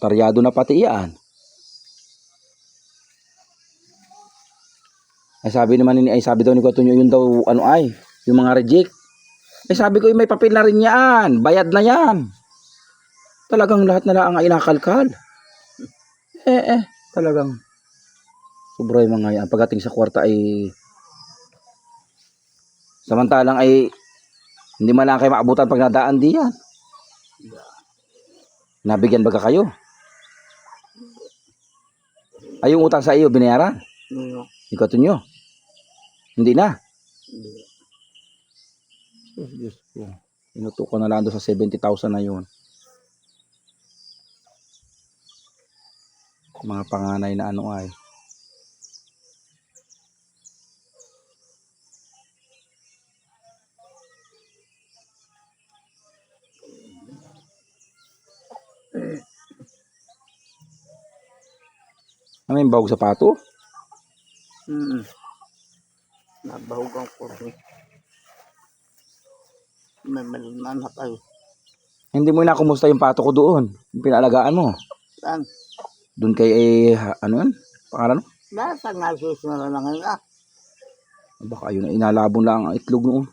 Taryado na pati yan. Sabi daw ni Kuya yun daw, yung mga reject. Sabi ko, may papel na rin yan. Bayad na yan. Talagang lahat na lang ang inakalkal. Talagang sobra yung mga yan. Pagdating sa kwarta samantalang hindi man lang kayo maabutan pag nadaan diyan. Nabigyan baga kayo? Yung utang sa iyo, binayaran? Ikaw tunyo? Hindi na? Diyos ko. Inutukan na lang doon sa 70,000 na yun. Mga panganay na Ano yung bawag sapato? Nabahog ang kurso. May maliman na kayo. Hindi mo kumusta yung pato ko doon. Yung pinalagaan mo. Saan? Doon kay, ano yun? Pangalan mo? Nasa nasis na lang nga. Baka yun, inalabon lang ang itlog noon.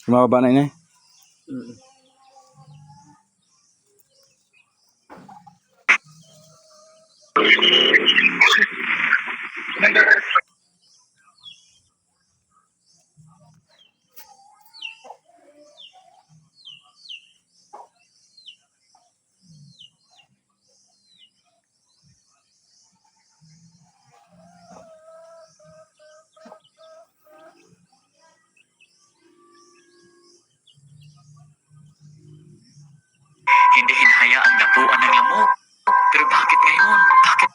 Sumababa na yun eh. Hindi hinahayaan dapuan ng lamok. Pero bakit ngayon? Bakit?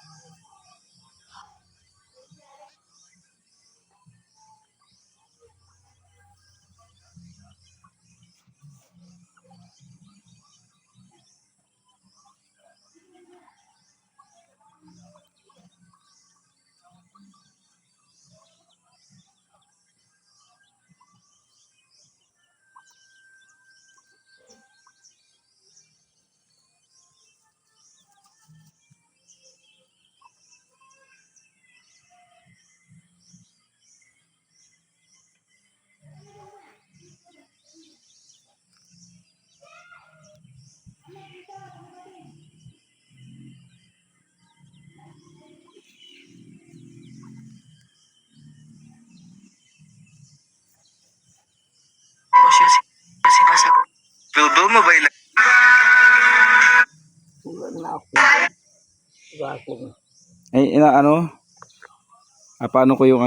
Mo siya sinasagot. Bilbo mo ba yung Wala na ako. Bakit? Paano ko yung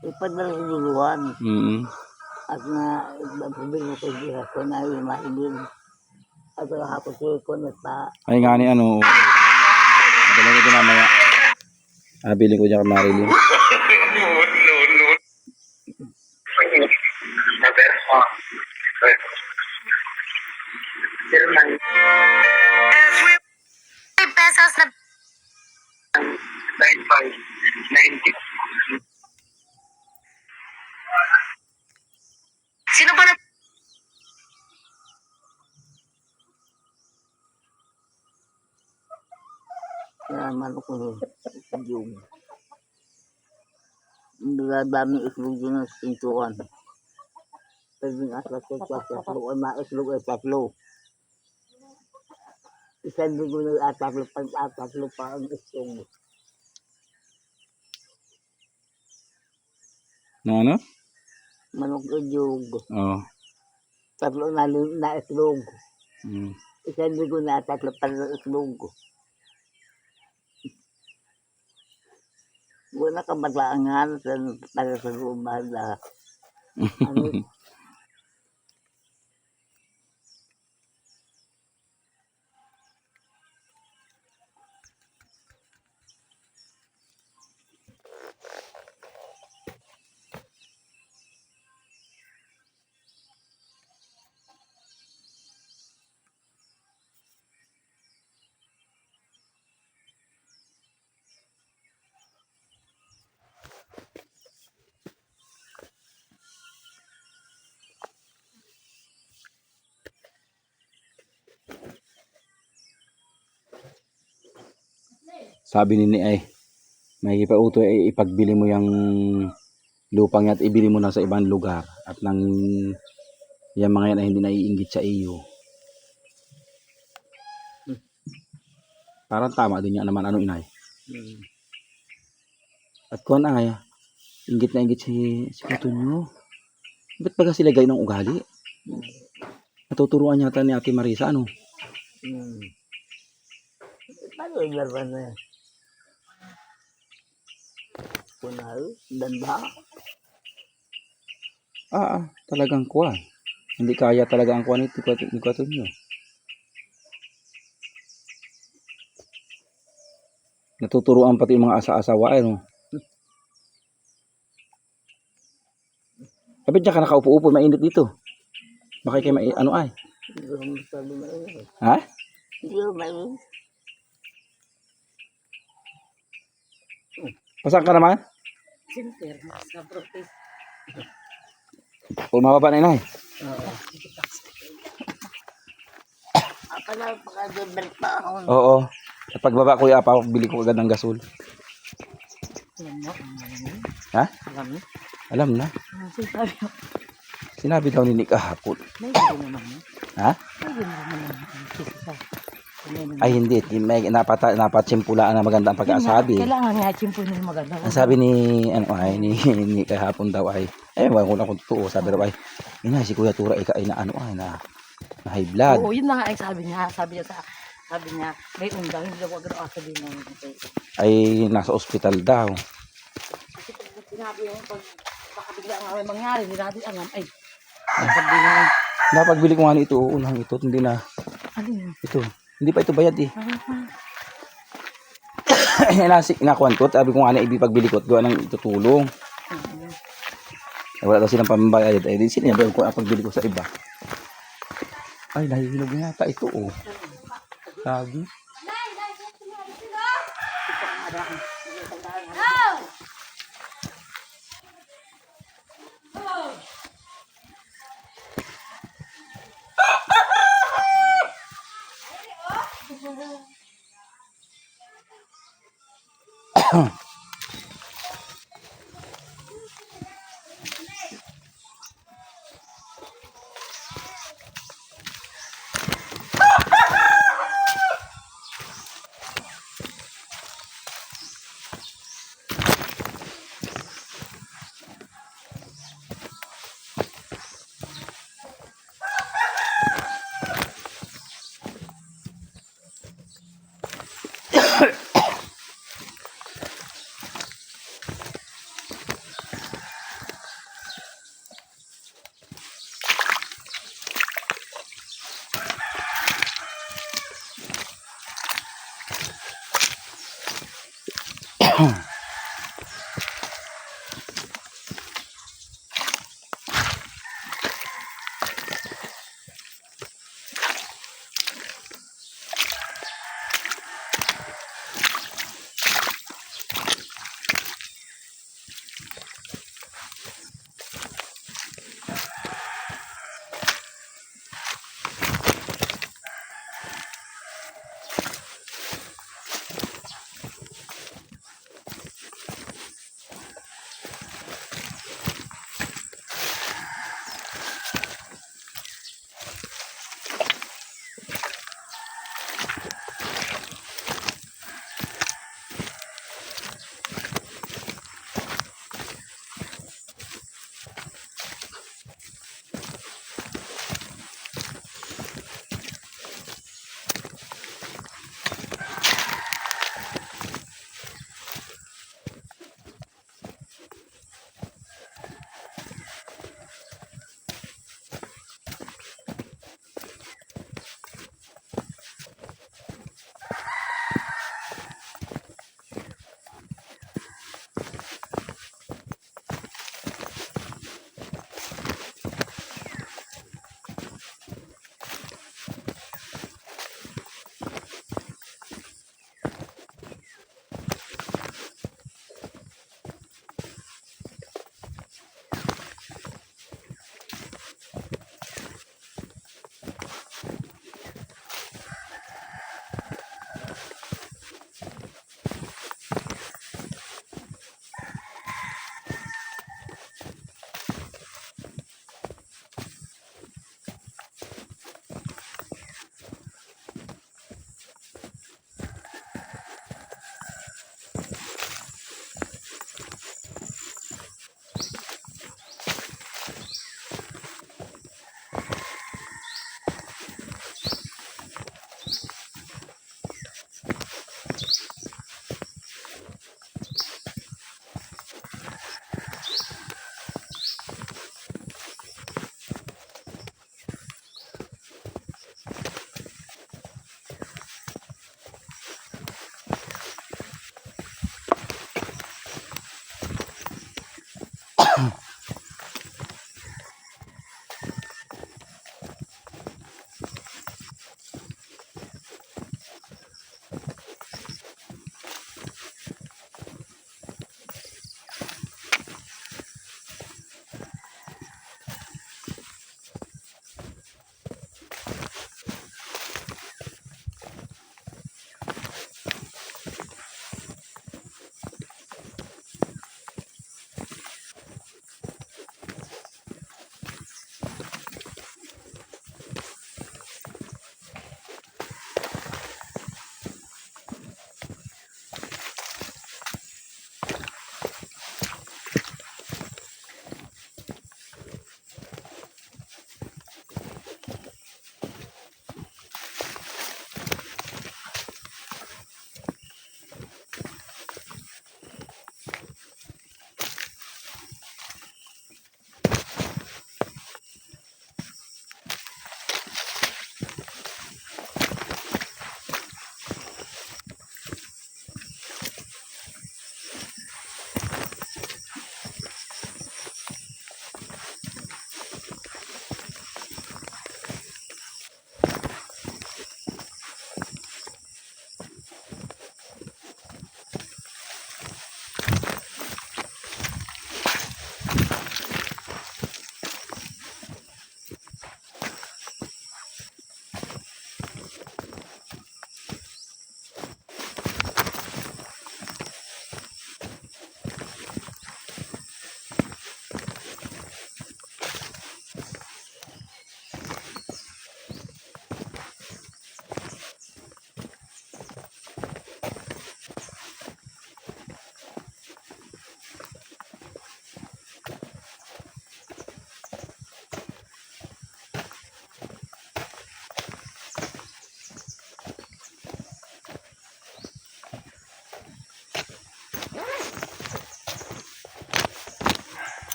Ipadala sa duluan. At na ibabibig mo kay Diyos ko na yung maibig. At hapos ko na pa. Ay nga ni Dala ko din mamaya. Bilhin ko dyan kay Marilyn. Pesos na 95, 90. sino ba na Kaya manok ko yung daming itlog din ng pintuan. Pwedeng tatlo ay maitlog ay tatlo. Isang ligo na tatlo pa ang itlog. Na Manok yung Oo. tatlo na itlog. Isang linggo na tatlo para sa lunggo. Wala ka matlaangan para sa rumah na ano, Sabi ni ay may pauto ay ipagbili mo yung lupang yan at ibili mo na sa ibang lugar at nang yung mga yan ay hindi naiinggit sa iyo. Parang tama din yan naman ano inay. At kung ay inggit na inggit si Kutunyo. Ba't baga sila gay ng ugali? Natuturuan yata ni Ate Marisa ano? paano ilarban na yan? Kunal, danda. Talagang kuwan. Hindi kaya talaga ang kuwan ni Kutunyo. Natuturuan pati yung mga asa-asawa ano? Kapit niya ka nakaupo-upo, mainit dito. Baka kayo ano ay? Hindi ko masabi na yun. Ha? Hindi ko mainit. Pasan ka naman? Center, sa protest. Mababa na inay. Pala, pagka-debert pa ako. Oo. Sa pagbaba ko bili ko agad ng gasol. Alam mo, Ha? alam mo. Alam na. Sinasabi ko, Sinabi daw ni Nick kahapon. may hindi naman mo. Ha? May hindi naman mo. Kisa. Ay hindi. May napatsimpulaan na maganda ang pagkaasabi. Kailangan nga chimpo nila maganda. Ang sabi ni ni kahapon daw ay wala ko na kung totoo. Sabi daw ay ina si Kuya Tura ay na na high blood. Oo, yun na nga ang sabi niya. Sabi niya, may undang, hindi daw agad ako din ng Ay nasa ospital daw. Kasi pag sinabi yung baka bigla nga may mangyari, hindi natin alam. Ay, sabi niya, Napagbili ko nga nito, unang ito, hindi na alin? ito. Hindi pa ito bayad eh. Nakuhan ko, sabi ko nga na ibipagbili ko at gawa ng itutulong. Wala daw silang pambayad. Ay di sila ko pagbili ko sa iba. Ay, nahihinog na yata ito oh. Sabi.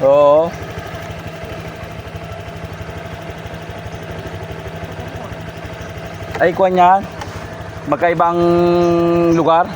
Oo. Ay, kuwan yan. Magkaibang lugar.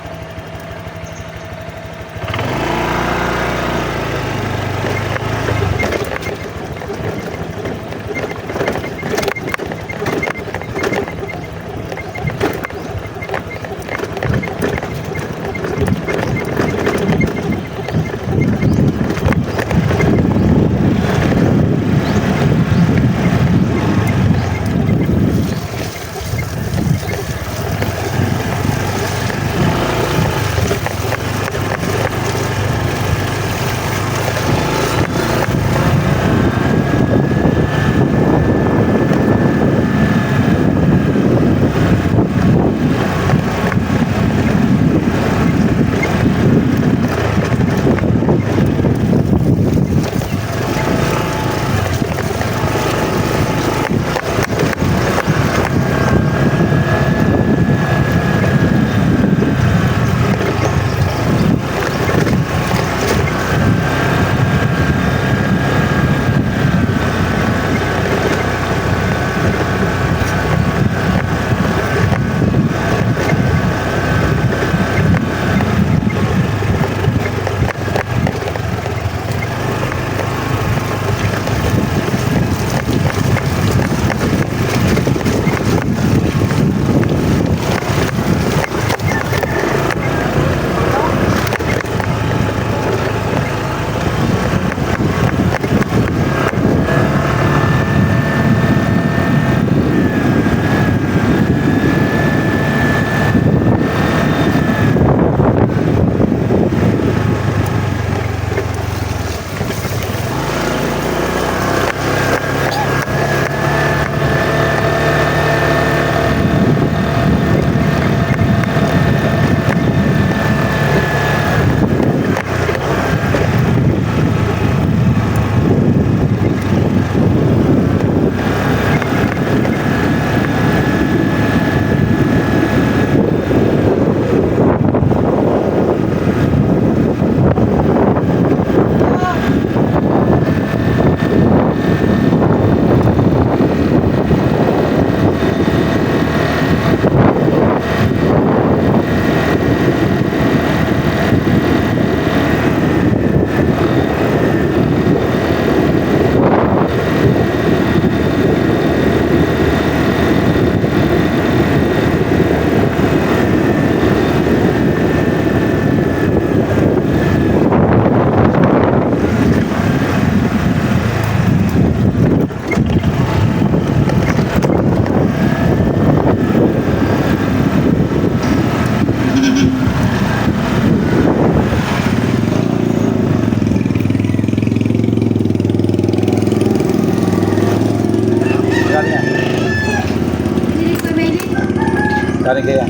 Kari kaya?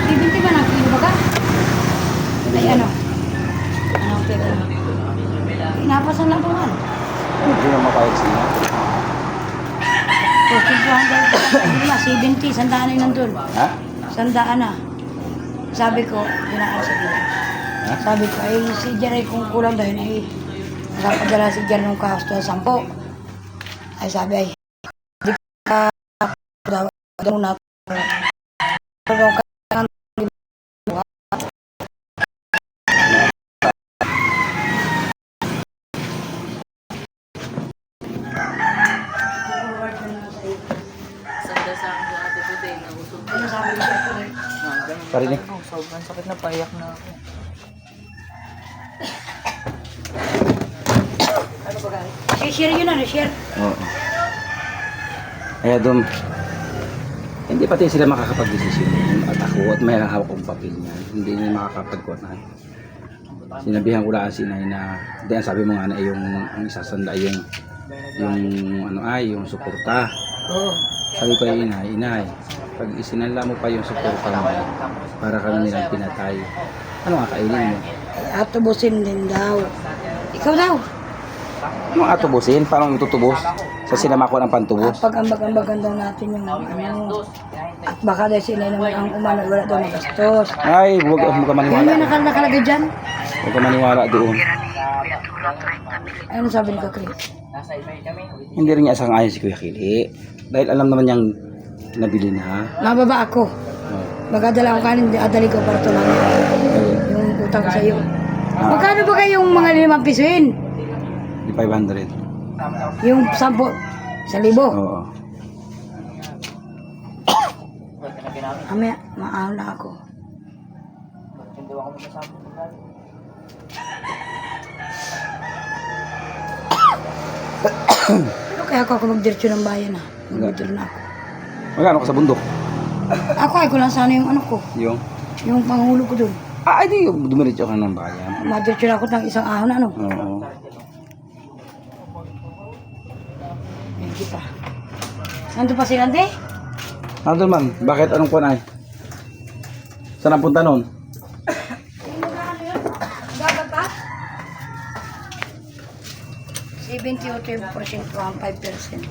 Ibinti ba ng kilo ba ka? Ay ano? Ano pero? Inapasan lang po man. Hindi na mapayag siya. Posted 200. 70, sandaan na yun nandun. Ha? Sandaan na. Sabi ko, dinaan sa gila. Ha? Sabi ko, ay si Jer ay kung kulang dahil ay nakapadala si Jer nung kasto 10. Ay sabi ay, di ka daw na pero Parinig. Sobrang sakit na paiyak na ako. share yun ano, share. Oo. Kaya doon, hindi pati sila makakapag-desisyon. At ako at may hawak kong papel niya. Hindi nila makakapag-kuha na. Sinabihan ko lang si Inay na, hindi ang sabi mo nga na yung ang isasanda yung ano ay, yung suporta. Oo. Sabi ko ay Inay, pag isinala mo pa yung suporta mo, para kami nilang pinatay. Ano nga kainin mo? At tubusin din daw. Ikaw daw. Anong atubusin? Parang tutubos? Sa sinama ko ng pantubos? Pag ambag-ambagan daw natin yung ano. At baka dahil sila naman ang umano, wala daw magastos. Ay, huwag ka Yan maniwala. yung nakalagay dyan. Huwag ka maniwala doon. Ano sabi ni Kakri? Nasa email kami. Hindi rin niya asang ayon si Kuya Kili. Dahil alam naman niyang nabili na. Mababa ako. Oh. Magdadala ako kanin, adali ko para tulungan. Yung utang ko sa iyo. Magkano ba kayong mga 5 piso yun? Di 500. Yung 10, 1,000. Oo. Mamaya, maahon na ako. Hindi ako magkasama. Ano kaya ako mag-diretso ng bayan ah? Mag-withdraw na ako. Magkano ka sa bundok? Ako ay ko lang sana yung ano ko. Yung Pangulo ko dun. ay di dumiretso ka ng bayan. Mag-diretso na ako ng isang ahon na ano. Oo. Hindi pa. Saan to pa sila, Ante? Nandun man, bakit anong kunay? Saan ang punta nun? Dapat pa? 78% 5%.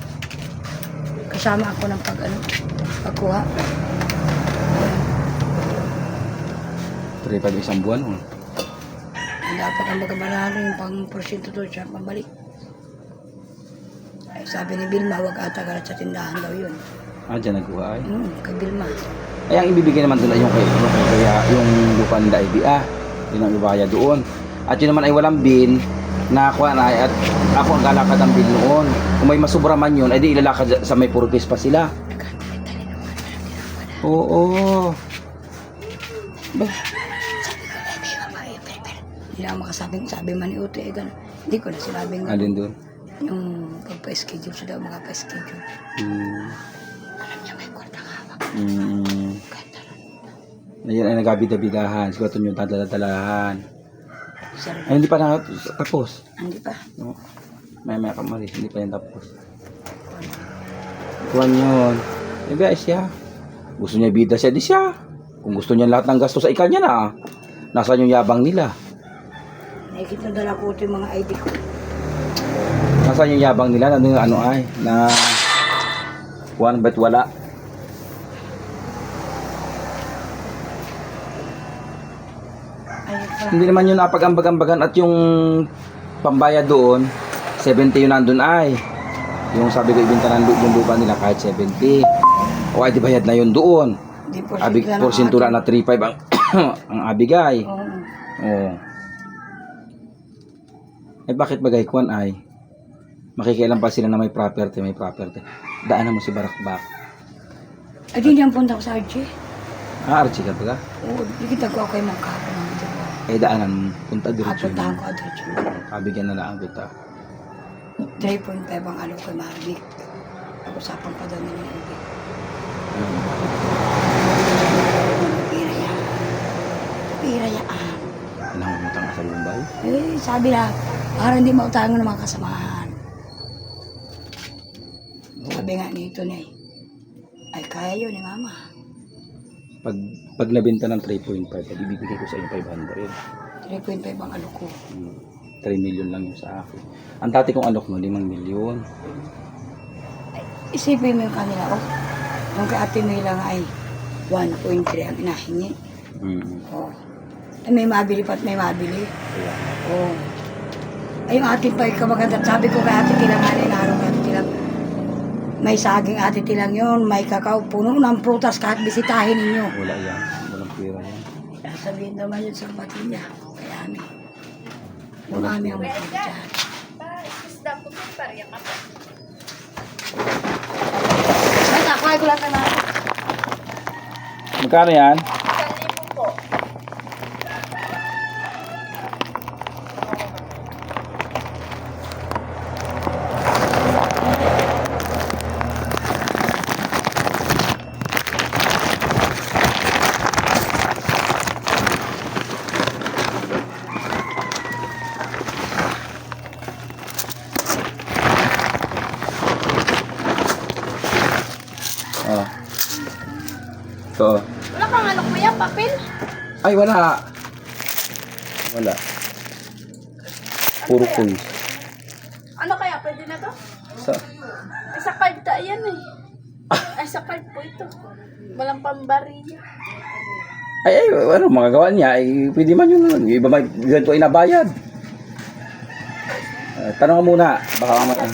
Kasama ako ng pagkuha. 3-5 isang buwan. Oh. Dapat ang magkabaralo yung pang porsyento doon siya pambalik. Ay, sabi ni Bilma, huwag atagalat sa tindahan daw yun. Dyan nagkuha ay. Kay Bilma. Ay, ang ibibigay naman doon ay yung lupa nila IBA. Yun ang ibaya doon. At yun naman ay walang bill na kuha na at ako ang galakad ang bill noon. Kung may masubra man yun, ay di ilalakad sa may purpose pa sila. Oo. Ba? Hindi ako makasabing, sabi man ni Uto, gano'n. Hindi ko na sinabing Alin doon? yung pagpa-schedule sila, makapa-schedule. Alam niya may kwarta hawak. Ayan ay nagabida-bidahan. Siguro ito yung dadala-dalahan. Sir, Ay, hindi pa na tapos. hindi pa. No. May kamaris, hindi pa yan tapos. Kuhan yun. Eh, guys, siya. Gusto niya bida siya, di siya. Kung gusto niya lahat ng gasto sa ikanya na, nasaan yung yabang nila? Nakikita dala ko ito yung mga ID ko. Nasaan yung yabang nila? Ano ay? Na kuhan ba't wala? Ayun pa. Hindi naman yun napag-ambag-ambagan at yung pambayad doon, 70 yun nandun ay. Yung sabi ko ibenta ng yung lupa nila kahit 70. O ay di bayad na yun doon. Hindi Abig porsyento lang na 3.5 ang ang abigay. Oo. Oo. Eh bakit bagay kuan ay makikialam pa sila na may property. Daanan mo si Barakbak. Ay, di niyan punta ko sa RJ. Archie ka ba? Oo, nakita ko ako yung mga kahapon ng video. Eh daanan mo. Punta diretso. Puntahan ko diretso. Abigyan na lang kita. 3.5 ang ano kay Marvic. Pag-usapan pa daw nila ng Marvic. Pira yan. Ilang utang ka sa Bombay? Eh, sabi na, para hindi mautangan ng mga kasamahan. Sabi nga nito na ay kaya yun ni Mama. Pag nabenta ng 3.5, pag ibibigay ko sa inyo 500. 3.5 ang ano ko. 3 million lang yun sa akin. Ang dati kong alok mo, 5 million. Isipin mo yung kanila, oh. Yung kay Ate Mila nga ay 1.3 ang inahingi. Oh. Ay, may mabili pa't may mabili. Oh. Ay, yung ating pa kamaganda. Sabi ko kay Ate Tilang, araw kay Ate Tilang, may saging Ate Tilang yun, may kakao, puno ng prutas kahit bisitahin ninyo. Wala yan. Walang pera yan. Sabihin naman yun sa kapatid niya. Kaya amin. Yung amin ang magpapit dyan. Ay, nakuhay ko lang na natin. Magkano yan? Oh. Ito. Wala kang ano kuya, papel? Ay, wala. Wala. Puro coins. Ano kaya, pwede na to? Sa, Ay, sa card ta yan eh. Ay, sa card po ito. Walang pambariya. ay, ano, magagawa niya. Ay, pwede man yun. Yung iba may ganito ay nabayad. Tanong ka muna. Baka mamaya.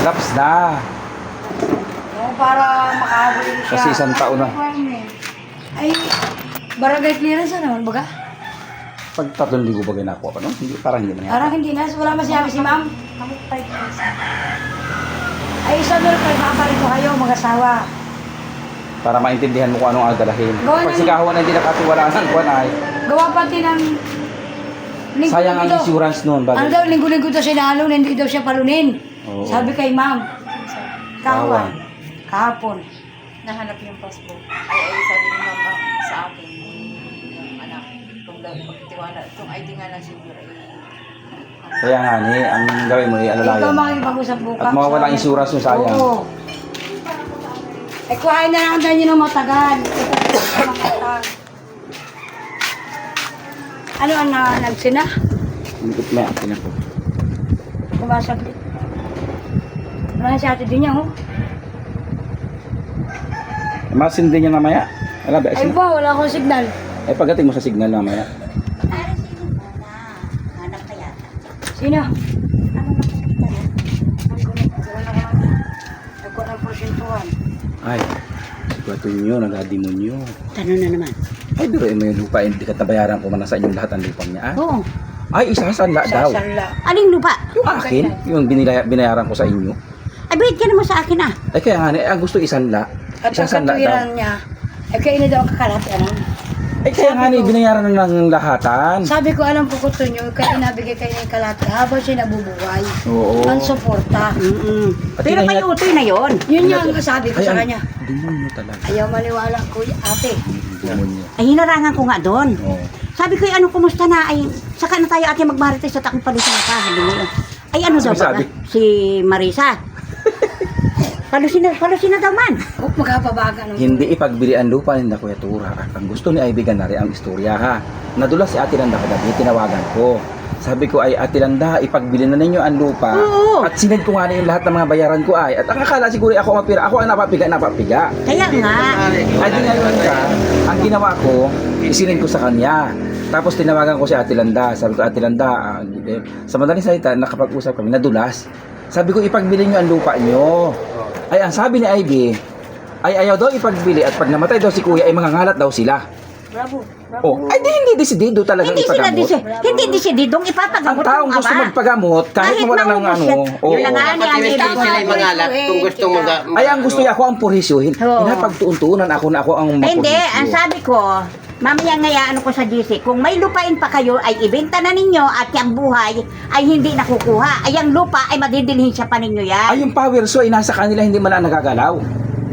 Laps na. Para makahabol siya. Kasi isang taon na. Ay, barangay clearance naman baga? Pag 3,000 ba nakuha pa, no? Hindi, parang hindi na yan. Parang hindi na. Wala masabi si ma'am. Ay, isa doon kayo makapalit ko kayo, mag-asawa. Para maintindihan mo kung anong agalahin. Gawa Pag ng- si Kahuan ay hindi nakatiwalaan ng kuwan ay, Gawa pati ng... sayang ang insurance noon. Ano Bagay. daw, linggo-linggo daw siya naalon, hindi daw siya palunin. Oo. Sabi kay ma'am. Kahuan. Kahapon. Nahanap yung passbook. Ay, sabi ni mama sa akin, yung anak, kung daw ipagtiwala, itong ID nga lang siguro ay, Kaya nga ni, ang gawin mo ay Ikaw alalayan. makikipag-usap bukas. At mawawala ang insurance yung sayang. Oo. Eh, kuhain na lang tayo ng matagal. Ano ang nagsina? Hindi ko may akin ako. Kumasaglit. Wala si ate din niya, oh. Masindi niya mamaya. Wala ba? Ay ba, wala akong signal. Ay pagdating mo sa signal mamaya. Sino? Nagkuha ng porsyentuhan. Ay, sigurado nyo, nag-adimonyo. Tanong na naman. Ay, biruin mo yung lupa, hindi ka nabayaran ko man sa inyong lahat ang lupa niya. Ah? Oo. Ay, isasanla daw. Sasanla. Aling lupa? Yung akin, yung binayaran ko sa inyo. Ay, bayad ka naman sa akin ah. Ay, kaya nga, ang gusto isanla. At ang Isasanla daw. katuwiran niya, eh kayo na daw ang kakalat. Ano? Ay, kaya nga, binayaran na ng lahatan. Sabi ko, alam po ko ito nyo, kaya nabigay kayo ng kalat habang siya nabubuhay. Oo. Ang suporta. At Pero may kinahiyat- utoy na yon. Yun yung sabi ko Ay, sa ang kanya. demonyo talaga. Ayaw maniwala ko, ate. Demonyo. Ay, hinarangan ko nga doon. Oo. Sabi ko, ano, kumusta na? Ay, saka na tayo ate magmarites sa takong palitan ka. Sabi niya. Ay, ano daw Sabi. ba? Si Marisa. Palusina daw man. Huwag magkapabaga nung Hindi ipagbili ang lupa ni Kuya Tura. At ang gusto ni Ivy Ganari ang istorya ha. Nadulas si Ate Landa kagabi, tinawagan ko. Sabi ko ay Ate Landa, ipagbili na ninyo ang lupa. Oo. At sinend ko nga na yung lahat ng mga bayaran ko ay. At ang akala siguro ako mapira, ako ang napapiga. Kaya nga. Ay di ngayon ka, ang ginawa ko, isinend ko sa kanya. Tapos tinawagan ko si Ate Landa. Sabi ko, Ate Landa, sa madaling salita, nakapag-usap kami, nadulas. Sabi ko, ipagbili nyo ang lupa nyo. Ay, ang sabi ni Ivy, ay ayaw daw ipagbili at pag namatay daw si Kuya, ay mangangalat daw sila. Bravo. Oh, ay hindi desidido talaga Hindi sila ipagamot. hindi desididong Ang ipapagamot taong ng gusto ama. magpagamot, kahit mawala ng maubos ano, yan. oo. Yun lang nga, Dapat ni tinitili sila yung mangalat kung gusto mo Ay, ang gusto niya ako ang purisyuhin. Oo. Pinapagtuuntunan ako na ako ang Hindi, mapurisyo. ang sabi ko, mamaya ngayaan ko sa GC, kung may lupain pa kayo ay ibenta na ninyo at yung buhay ay hindi nakukuha. Ay ang lupa ay madidilhin siya pa ninyo yan. Ay, yung power so ay nasa kanila, hindi man lang nagagalaw.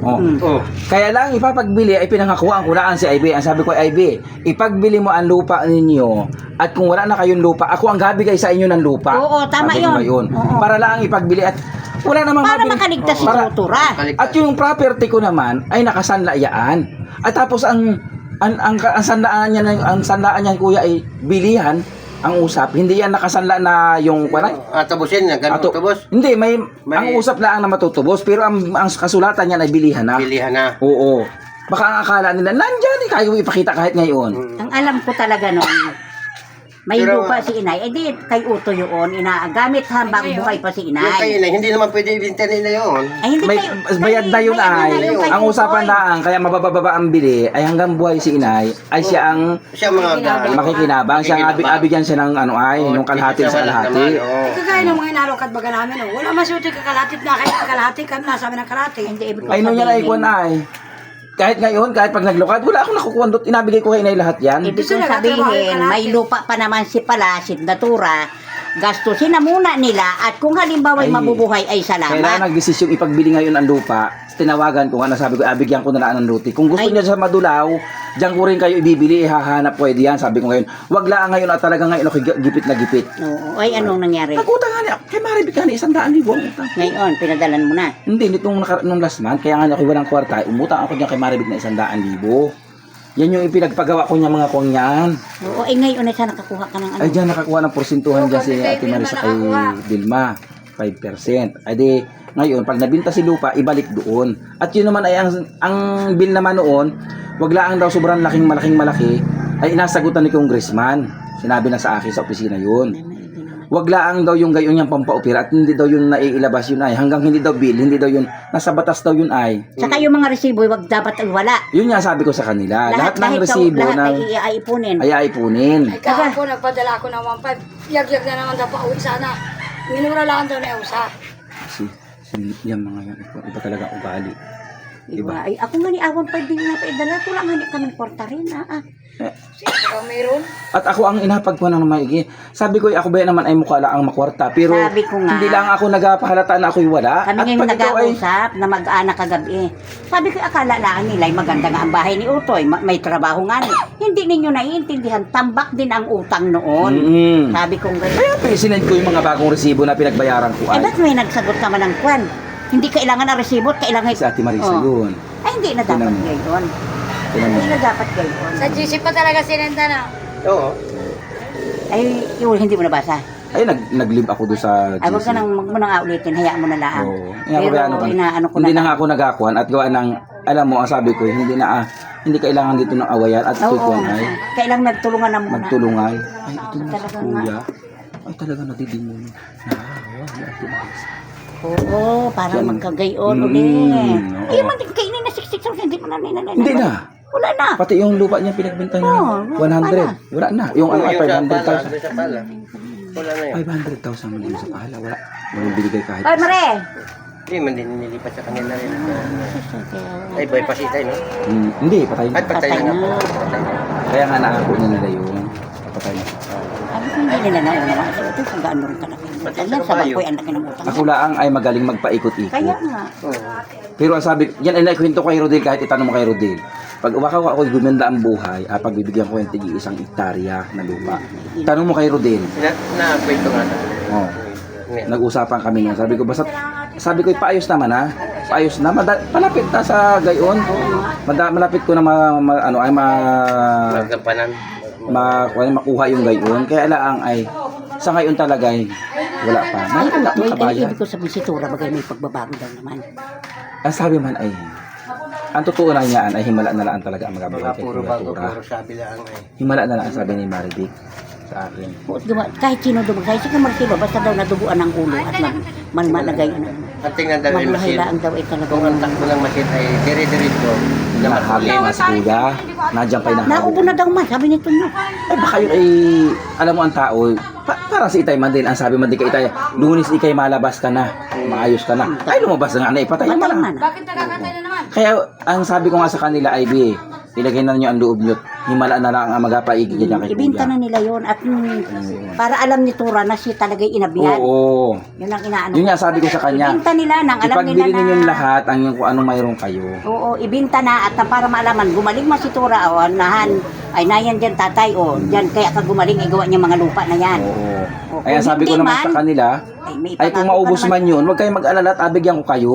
Oh. Oh. Kaya lang ipapagbili ay pinangakuan ko na si IB. Ang sabi ko ay IB, ipagbili mo ang lupa ninyo at kung wala na kayong lupa, ako ang gabigay sa inyo ng lupa. Oo, tama Sabi ko yun. ngayon. Oo. Para lang ipagbili at wala namang Para mabili. makaligtas si Para- Tutura. At yung property ko naman ay nakasanlayaan. At tapos ang sanlaan niya kuya ay bilihan ang usap. Hindi yan nakasanla na yung kuwanay. Tabusin na, ganun Ato, tubos. hindi, may May- ang usap lang na matutubos pero ang kasulatan niya ay bilihan na. Bilihan na. Oo. Baka ang akala nila, nandyan kaya ko ipakita kahit ngayon. Ang alam ko talaga noon, may Pero- lupa si inay. Eh di, kay Uto yun, gamit habang buhay pa si Yung kayo inay. na, hindi naman pwede ibinta nila yun. Ay, hindi May bayad na yun ay, ang usapan lang, kaya mabababa ang bili, ay hanggang buhay si inay, ay siya ang Siya mga makikinabang, siya ang abigyan siya ng ano ay, nung kalahati sa kalahati. Kagaya ng mga inalokad baga namin, oh. Wala masuti kakalatit na kahit kalahati kami nasa amin ng kalahati. Hindi, ibig ko Ay, no yan ay sabihin. kuwan ay. Kahit ngayon, kahit pag naglukad, wala akong nakukuha doon, inabigay ko kay inay lahat yan. Ibig Gusto kong nila, trabaho yung sabihin, kalahati. may lupa pa naman si Palasit Natura, gastusin na muna nila at kung halimbawa Ay, mabubuhay ay Kailangan salamat. nagdesisyong ipagbili ngayon ang lupa. Tinawagan ko nga, nasabi ko, abigyan ko na lang ng luti. Kung gusto Ay. niyo sa Madulaw, diyan ko rin kayo ibibili, ihahanap, pwede yan. Sabi ko ngayon, wag lang ngayon at talaga ngayon ako gipit na gipit. Oo, ay anong nangyari? Nag-utang nga niya, kay Maribik ka ni 100,000 ang utang. Ngayon, pinadalan mo na. Hindi, nung last month, kaya nga ako walang kwarta, umutang ako niya kay Maribik na 100,000. Yan yung ipinagpagawa ko niya mga kuwang yan. Oo, ay ngayon ay sana nakakuha ka ng ano. Ay, diyan nakakuha ng porsintuhan dyan si Ate Marisa kay Vilma. 5%. Ay di, ngayon, pag nabinta si lupa, ibalik doon. At yun naman ay ang bill naman noon, wag lang daw sobrang malaking malaki, ay inasagutan ni Congressman. Sinabi na sa akin sa opisina yun. Wag lang daw yung gayon niyang pampaupira at hindi daw yun naiilabas yun ay. Hanggang hindi daw bill, hindi daw yun, nasa batas daw yun ay. Saka yung mga resibo, wag dapat ay wala. Yun nga sabi ko sa kanila. Lahat ng kahit resibo lahat ng ay ipunin. ay aipunin. Ay kahapon, nagpadala ako ng 1.5. Yag-yag na naman daw pa uwi sana. Minura lang daw na usa. Si yan mga yan, iba talaga ugali. Diba? Ay, ako nga ni Awan pa din na paidala ko lang hani kami kwarta rin. Sino mayroon? At ako ang inapagpuan ng maigi. Sabi ko, ako ba naman ay mukha lang ang makwarta. Pero Sabi ko nga. hindi lang ako nagpahalata na ako'y wala. Kami At ngayon pag ikaw ay, nag-ausap na mag-anak kagabi. Sabi ko, akala lang nila ay maganda nga ang bahay ni Utoy. May trabaho nga ni. Hindi ninyo naiintindihan. Tambak din ang utang noon. Sabi ko nga. kaya sinend ko yung mga bagong resibo na pinagbayaran ko Eh, ay. ba't may nagsagot naman ng kwan? Hindi kailangan ng resibo, kailangan... Si Ate Marisa Oh. yun. Ay, hindi na dapat Tinan mo. gayon. Tinan mo. Hindi na dapat gayon. Sa GC pa talaga sinenda na. Oo. Ay, yun, hindi mo nabasa. Ay, nag-live ako doon sa Ay, wag ka nang, wag mo nang ulitin, hayaan mo na lang. Oo. Pero, Ano ko, inaano ko hindi na na nga ako nagakuan at gawa ng, alam mo, ang sabi ko, hindi kailangan dito ng awayan at Oo, kukuan ay kailang nagtulungan na muna. magtulungan. Ay, ito na si Talagang Kuya. Ay, talaga nadidingon. Nakahawa ni Ate Marisa. Oo, para Yan. magkagayon Mm, ulit. oo. Ay, man, kainin na siksik sa hindi mo na ninanay. Hindi na. Wala na. Pati yung lupa niya pinagbenta niya. Oo, 100. Wala na. Yung ano ay 500,000. Sa pala. Wala na yun. 500,000 man din sa pahala. Wala. Walang binigay kahit. Ay, Mare! Hindi man din nilipat sa kanila rin. Ay, boy, pasitay, no? Hindi, patay na. At patay na nga po. Patay na. Kaya nga naako niya nila yung patay na. Sabi ko, hindi nila nauna mga ito. Ito, kung gaano rin talaga. Pati Yan, sa sa kabayo. bangkoy, ang laki ng utang. Ako lang ay magaling magpaikot-ikot. Kaya nga. Pero ang sabi, yan ay naikwento ko kay Rodel kahit itanong mo kay Rodel. Pag umakaw ako gumanda ang buhay, pagbibigyan ko yung tigi isang hektarya na lupa. Tanong mo kay Rodel. Na-kwento nga sa Oh. Nag-usapan kami nun. Sabi ko, basta, sabi ko, paayos naman ha. Paayos na. Malapit na sa gayon. Malapit ko na Magampanan. makuha yung gayon. Kaya lang ay, sa ngayon talaga ay, wala pa. Wala pa kabayan. Ibig ko sabihin si Tura, bagay may pagbabago daw naman. Ang sabi man ay, ang totoo na niyan ay himala na lang talaga ang mga buhay Baka kay puro Kuya bago, Tura. puro sabi lang eh. Himala na lang ang sabi ni Maribik sa akin. Kahit sino dumagay, sige Marcelo, basta daw naduguan ng ulo at malmalagay na. At tingnan daw yung Mabuhay masin. lang daw ay talaga. Kung ang takbo ng masin ay dire-diretso na Nahali matuli. na si Kuya. Nandiyan kayo nahali. Naubo na daw man, sabi nito no. Ay baka yun ay, alam mo ang tao, para si Itay man din, ang sabi man din kay Itay, lunis ikay malabas ka na, maayos ka na. Ay lumabas na nga na, ipatay naman. Man. Bakit nakakatay na naman? Kaya ang sabi ko nga sa kanila ay, ilagay na niyo ang loob niyo. himala na lang ang magapaigid niya kay Ibinta kuya. na nila yon at para alam ni Tura na siya talaga inabihan. Oo. Yun ang inaano. Yun nga sabi ko sa kanya. Ibinta nila nang alam nila Ipagbili na. ninyong lahat ang kung anong mayroon kayo. Oo, ibinta na at para maalaman, gumaling man si Tura, o nahan, ay nayan dyan tatay, o dyan kaya ka gumaling, igawa niya mga lupa na yan. Oo. O, Kaya kung sabi ko hindi naman man, sa kanila, may ay kung ipangako maubos ka naman. man yun, huwag kayong mag-alala at abigyan ko kayo.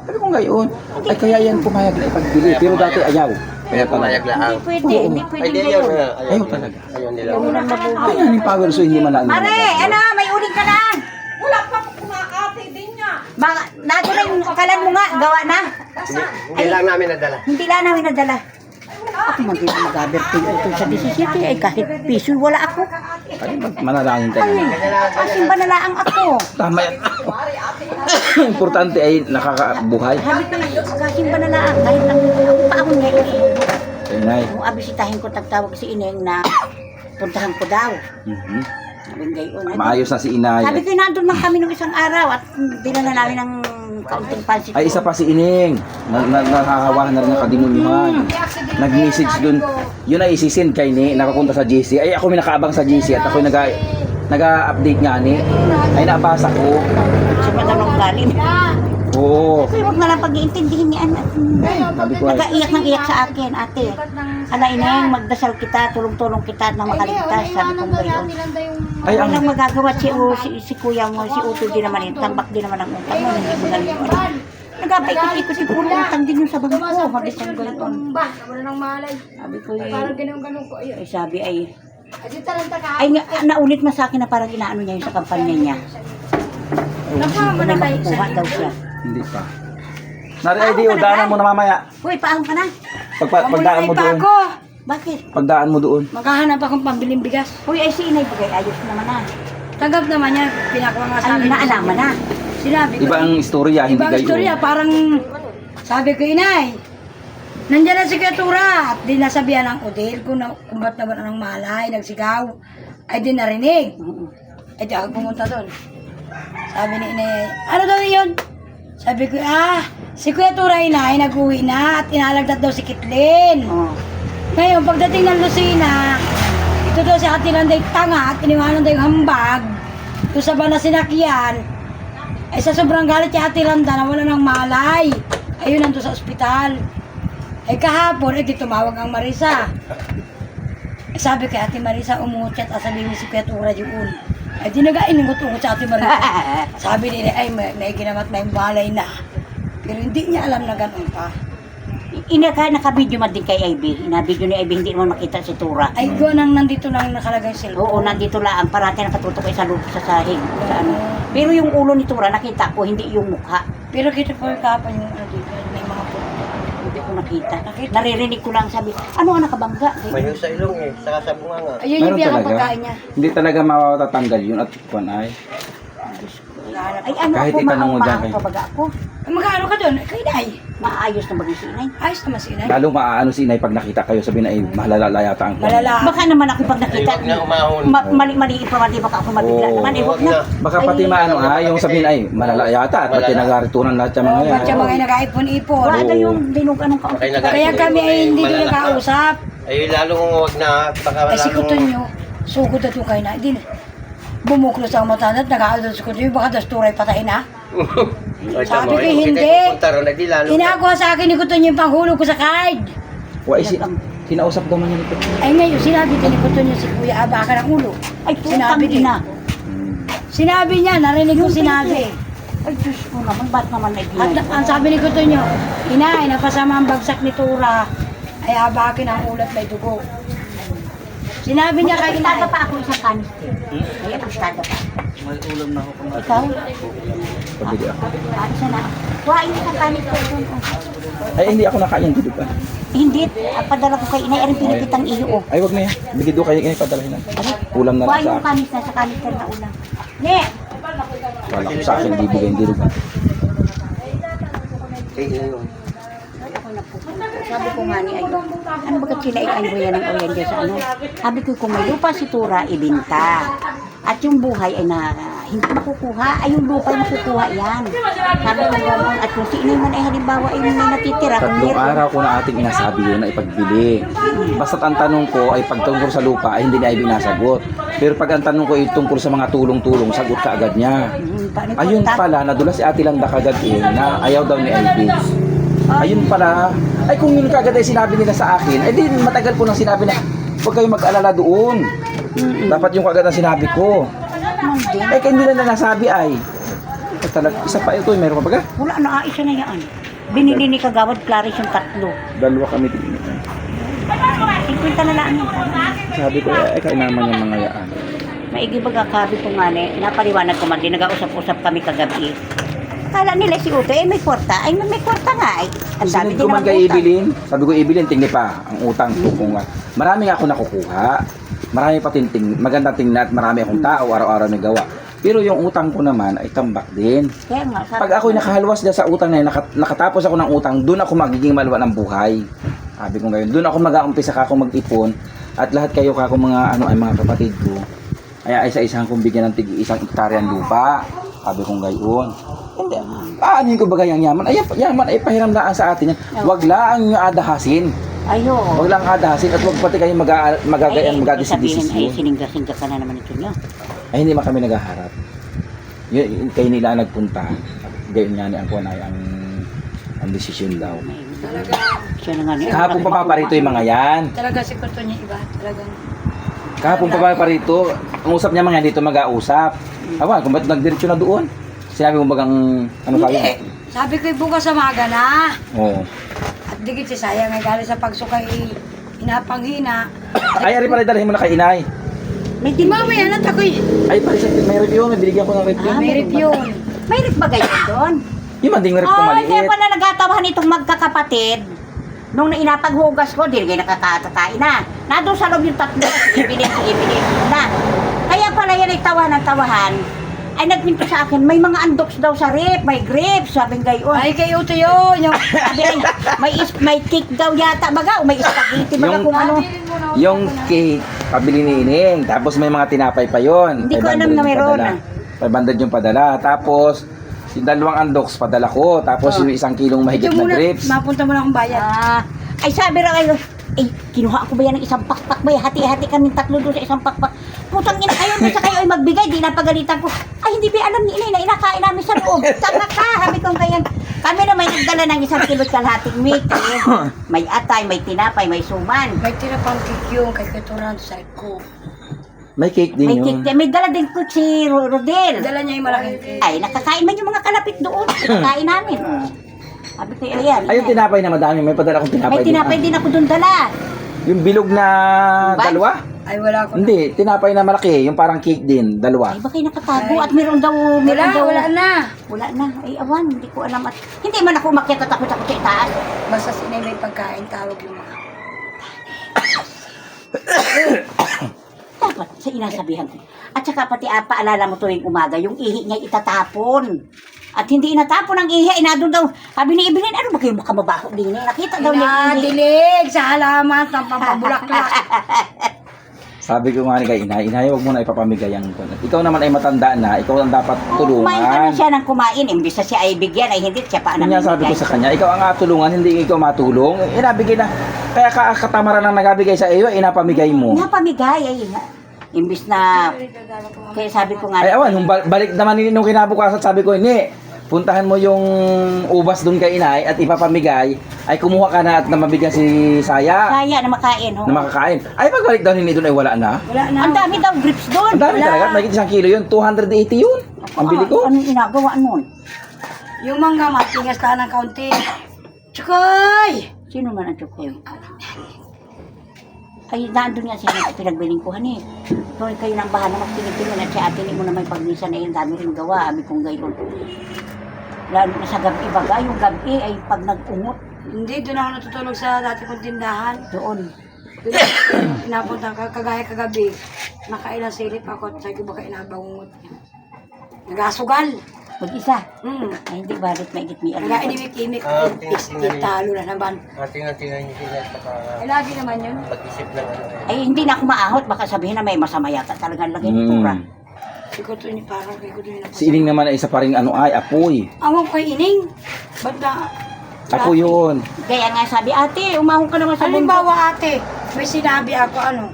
Sabi ko ngayon, ay kaya yan pumayag na ipagbili. Pero dati ayaw. Kaya pumayag lang. Hindi pwede, hindi pwede gayon. Ayaw talaga. Ayaw lang mabuhay. Ay, yan yung power so hindi man Mare, ano, may uling ka na. Wala pa kumakate din niya. Nato na yung kalan mo nga, gawa na. Hindi lang namin nadala. Hindi lang namin nadala. Ako mag-aberting ito sa 17 ay kahit piso wala ako. Ay, manalangin ka Ay, naman. asin ba nalaang ako? Tama yan. Importante ay nakakabuhay. Sabi ko, kasin ba nalaang? Kahit lang ako pa ako ngayon. Kaya nay. Kung abisitahin ko, tagtawag si Ineng na puntahan ko daw. Mhm. Sabi ngayon. Maayos na si inay. Sabi ko, nandun lang kami nung isang araw at dinala namin ng kaunting pansit. Ay, isa pa si Ining. Nakahawahan na rin ng kadimunyuhan. Nag-message dun. Yun ay isisend kay ni, nakapunta sa GC. Ay, ako may nakaabang sa GC at ako nag-update nga ni. Ay, nabasa ko. Sa matanong galing. Oo. Kaya huwag na lang pag-iintindihin ni Anak. Sabi ko ay, Nag-iyak ng iyak sa akin, ate. Ala Ineng, magdasal kita, tulong-tulong kita na makaligtas. Sabi ko ngayon. ay ang Walang magagawa si kuya mo, si Uto din naman yun. Tambak din naman ang utang mo. Hindi magaling mo. Nagpapaikot-ikot yung puro utang din yung sa bangko. Sabi ko ngayon. Wala nang malay. Sabi ko Parang ganun-ganun ko. Ayun. ay sabi ay Kasi talanta ka. ay naulit mo sa akin na parang inaano niya yung sa kampanya niya. Nakama na kayo Kuha daw siya. hindi pa. Nari ay di, daanan mo na mamaya. Uy, paahon ka na. Pagdaan mo doon. Ako. Bakit? Pagdaan mo doon. Maghahanap akong pambiling bigas. Uy, ay si Inay bagay. Ayos naman na. Tanggap naman yan. Pinakuha nga sa Ano akin. na, alaman na. Sinabi ko. Iba ang istorya, hindi Ibang kayo. istorya, parang sabi ko, Inay, nandiyan na si Katura. At di nasabihan ng Odel kung ba't naman ng malay, nagsigaw. Ay di narinig. Ay di ako pumunta doon. Sabi ni Inay, ano daw yun? Sabi ko, si Kuya Tura Inay, nag-uwi na at inalagdat daw si Kitlin. Oh. Ngayon, pagdating ng Lucina, ito daw si Ate Landay tanga at iniwanan daw yung hambag. Doon sa bana sinakyan, ay sa sobrang galit si Ate Landa na wala ng malay. Ayun, nandun sa ospital. Ay kahapon, di tumawag ang Marisa. Ay sabi kay Ate Marisa, umuchat at sabihin ni si Kuya Tura yun. Ay di nag-ainingot-ungot sa Ate Marisa. Sabi nila, ay may ginamat may malay na. Pero hindi niya alam na ganun pa. Naka-video man din kay Ivy. Ina-video ni Ivy, hindi mo makita si Tura. Ay ko nang nandito lang nakalagay sila. Oo, nandito lang. Parati nakatutok ay sa loob sa sahig. Sa ano. Pero yung ulo ni Tura, nakita ko, hindi yung mukha. Pero kita po yung kapal yung ano dito, may mga puto. Hindi ko nakita. Naririnig ko lang sabi, ano ang nakabangga? Mayo sa ilong eh, saka sa bunganga. Ayun yung Meron pinakapagkain niya. Hindi talaga matatanggal yun at kung ay. Ay ano Kahit ako, itanong mo dyan maaang kay- pabaga ako. Ay, magkano ka doon? Ay, kayo na Maayos na bagay si Inay. Ayos naman si Inay. Lalo maaano si inay pag nakita kayo, sabihin ay mahalala yata ang Malala. Baka naman ako pag nakita, Ay, wag na umahon. mali pa mali baka ako mabigla Oo. naman. Eh, wag Wag na. na. Baka pati maano yung sabihin ay malala yata at pati Malala. nagaritunan lahat yung mga yan. Ba't siya mga nag-ipon-ipon? Wala na Oo. yung dinugan ng kaunti. Kaya nag- Kaya kami ay hindi din Malala. nakausap. Ay, lalong wag na, baka Ay si lalong... Kuton nyo, sugod na ito kayo na. Hindi na. Bumuklo sa umatanat, nag-aaldo si Kuton nyo, baka dasturay patayin na. Ay, Sabi tama, ko, ay, hindi. kita pupunta ron, ay, di lalo. Inakuha sa akin ni Kuton nyo yung panghulog ko sa card. Wa, kinausap daw man yun ito. Ay ngayon, sinabi din ni Kuton nyo si Kuya Abaka ng ulo. Ay, Sinabi din. na. Sinabi niya, narinig ko sinabi. Ay, Diyos mo naman, ba't naman At nag-inay? ang sabi ni Kuton nyo, Inay, napasama ang bagsak ni Tura, ay abakin ang ulat may dugo. Sinabi niya kay Apustada Inay, pa ako isang kanister. Ay, apustada pa. May ulam na ako. Ikaw? Pabili ako. Isa na. Kuhain isang kanister doon. Oh. Ay, hindi ako nakain dito pa. Hindi, padala ko kay Inay, aring pinipitang iyo. Oh. Ay, wag na yan. Bigid do kayo kayo padalahin na. Ulam na lang Kuhain sa yung akin. kanister sa kanister na ulam. Ne! Wala ko sa akin, hindi bigay, hindi lugan. Ako na po. Sabi ko nga ni Ayo, ano ba sila ikanbuyan ng oriyan sa ano? Sabi ko kung may lupa si Tura, ibinta. At yung buhay ay hindi makukuha. Ay, yung lupa yung makukuha yan. Sabi ko ganoon. At kung sino man ay halimbawa ay may natitira. Kung Tatlong meron, araw ko na ating inasabi yun na ipagbili. Basta't ang tanong ko ay pagtungkol sa lupa ay hindi na ay binasagot. Pero pag ang tanong ko ay tungkol sa mga tulong-tulong, sagot ka agad niya. paano Ayun tat- pala, nadula si Ate Landa kagad na ayaw daw ni Ivy. Ayun pala, ay kung yun kagad ay sinabi nila sa akin, ay di matagal ko nang sinabi na huwag kayong mag-alala doon. Dapat yung kagad ang sinabi ko. Ay kaya hindi na nasabi ay talaga, isa pa ito, meron ka ba ga? Wala na, isa na yan. Binili ni Kagawad Clarice yung 3. Dalawa kami din. 50 na lang yan. Sabi ko, ay kaya naman yung mga yaan. Maigi bagakabi ko nga napaliwanag ko man din, nag-usap-usap kami kagabi. Kala nila si Uto, may kwarta. Ay, may kwarta nga. Ay, ang dami Sinend din ko man naman kay utang. Ibilin. Sabi ko, Ibilin, tingni pa. Ang utang ko kung marami nga ako nakukuha. Marami pa magandang tingnan at marami akong tao, araw-araw na gawa. Pero yung utang ko naman ay tambak din. Kaya nga, sabi Pag ako'y nakahalwas na sa utang na yun, nakatapos ako ng utang, doon ako magiging maluwa ng buhay. Sabi ko ngayon, doon ako mag-aumpisa ka akong mag-ipon at lahat kayo ka akong mga, ay mga kapatid ko. Ay isa-isang kong bigyan ng tig-isang hektaryan lupa. Sabi ko ngayon. Hindi, paano ko ba gayang yaman? Ay, yaman ay pahiramdaan sa atin yan. Huwag lang nyo adahasin. ayo. Huwag lang adahasin at huwag pati kayo magagayan, magadisidis Ay, yun. siningga-singga ka na naman ito nyo. Ay hindi man kami naghaharap. Yun, kayo nila nagpunta. Gayon nga ni ang kuwan ay ang desisyon daw. Talaga, Siya na nga niya. Kahapon pa paparito yung mga yan. talaga si Kuto niya iba. Talagang, Kahapon pa paparito. Ang usap niya mga dito mag-ausap. Awan, kung ba't nagdiretso na doon? Sinabi mo bagang ano sabi mo? sabi ko bukas sa maga na. Oo. At digit si Sayang ay galing sa pagsukay hinapanghina. Ay, ari pala dalhin mo na kay inay. May Di mamaya na takoy. Ay, pala may review. May binigyan ko ng review. May review. May rip ba ganyan doon? Yung manding review ko Kaya maliit. pala nagatawahan itong magkakapatid. Nung inapaghugas ko, di kayo nakakatatain na. Nandun sa loob yung 3, ibilin na. Kaya pala yan ay tawahan. Ay nagpinto sa akin, may mga undox daw sa rip, may grapes, sabing gayon. Ay kay Uto yun. Yung, Sabi ay, may cake daw yata baga, o may spaghetti baga Yung- kung ano. Yung cake, pabili ni Ining. Tapos may mga tinapay pa yon. Hindi ko alam na mayroon. 500 yung padala. Tapos, yung 2 undox padala ko. Tapos yung 1 kilong mahigit ito na muna, grapes. mapunta mo na akong bayan. Ay sabi raw kayo, kinuha ko ba yan ng isang pakpak ba? Hati-hati kami 3 doon sa isang pakpak. Putang ina kayo, sa kayo ay magbigay, di napagalitan ko. Ay hindi ba alam ni Inay na inakain namin sa loob. Tanga ka, sabi ko ganyan. Kami na may nagdala ng 1 kilo kalahating meat. May atay, may tinapay, may suman. May tinapang cake yung kay Kuturan sa ko. May cake din May yun. cake, may dala din ko si Rodel. Dala niya yung malaking cake. Ay, nakakain man yung mga kalapit doon. Nakakain namin. Sabi ko, ayan. Ay, yung tinapay na madami. May padala akong tinapay May tinapay din. din ako doon dala. Yung bilog na Buns? 2? Ay wala ko. Hindi, tinapay na malaki. Yung parang cake din, 2. Ay, baka nakatago at meron daw, Wala na. Wala na. Ay, awan, hindi ko alam. At hindi man ako umakyat at takot sa itaas. Basta sinay may pagkain, tawag yung mga. Dapat sa inasabihan ko. At saka pati paalala mo tuwing umaga, yung ihi niya itatapon. At hindi inatapon ang ihi, inadun daw. Sabi ni Evelyn, ano ba kayo makababaho din? Nakita daw niya yung ihi. Dilig sa halaman ng pampabulaklak. Sabi ko nga ni kay Inay, huwag mo na ipapamigay ang kunat. Ikaw naman ay matanda na, ikaw ang dapat Kumain ka na tulungan. siya ng kumain. Imbis na siya ay bigyan, ay hindi siya pa Yun nga sabi ko sa kanya, ikaw ang tulungan, hindi ikaw matulong. Inabigay na, kaya katamaran ang nagabigay sa iyo, inapamigay mo. Napamigay, ay imbis na, kaya sabi ko nga, Ay awan, nung balik naman nung kinabukasan, sabi ko, hindi, puntahan mo yung ubas doon kay Inay at ipapamigay, ay kumuha ka na at namabigyan si Saya kaya na makain. Ho. na makakain. Ay pagbalik daw nini doon ay wala na. Wala na. Ang dami daw grips doon. Ang dami talaga, mahigit 1 kilo yun, 280 yun. Ang bili ko. Anong ginagawa nun? Yung mangga matingas ka ng kaunti. Tsukoy! Sino man ang tsukoy? Ay, nandun nga siya na pinagbilingkuhan eh. So, kayo nang bahala magtingin-tingin at si ate ni mo naman pagnisan ay ang dami rin gawa. Abi kong gayon. Lalo na sa gabi baga, yung gabi ay pag nag-umot Hindi, doon ako natutulog sa dati kong tindahan. doon. Doon pinapunta ka, kagaya kagabi. Nakailang silip ako at sabi ko baka inabangungot niya. Nagasugal. Mag-isa. Hmm. Ay, hindi balit maigit may alam. Nagainimik-imik. Italo na naman. Tingnan niyo sila at Ay, lagi naman yun. pag-isip ng ano. Ay, hindi na ako maahot. Baka sabihin na may masama yata talagang lagay ng tura. Siguro to ni parang kay ko din na. Si Ining naman ay isa pa rin ano ay apoy. Awang kay Ining. Ba't na? Apoy yun. Kaya nga sabi, ate, umahon ka naman sa bundok. Halimbawa ate, may sinabi ako ano.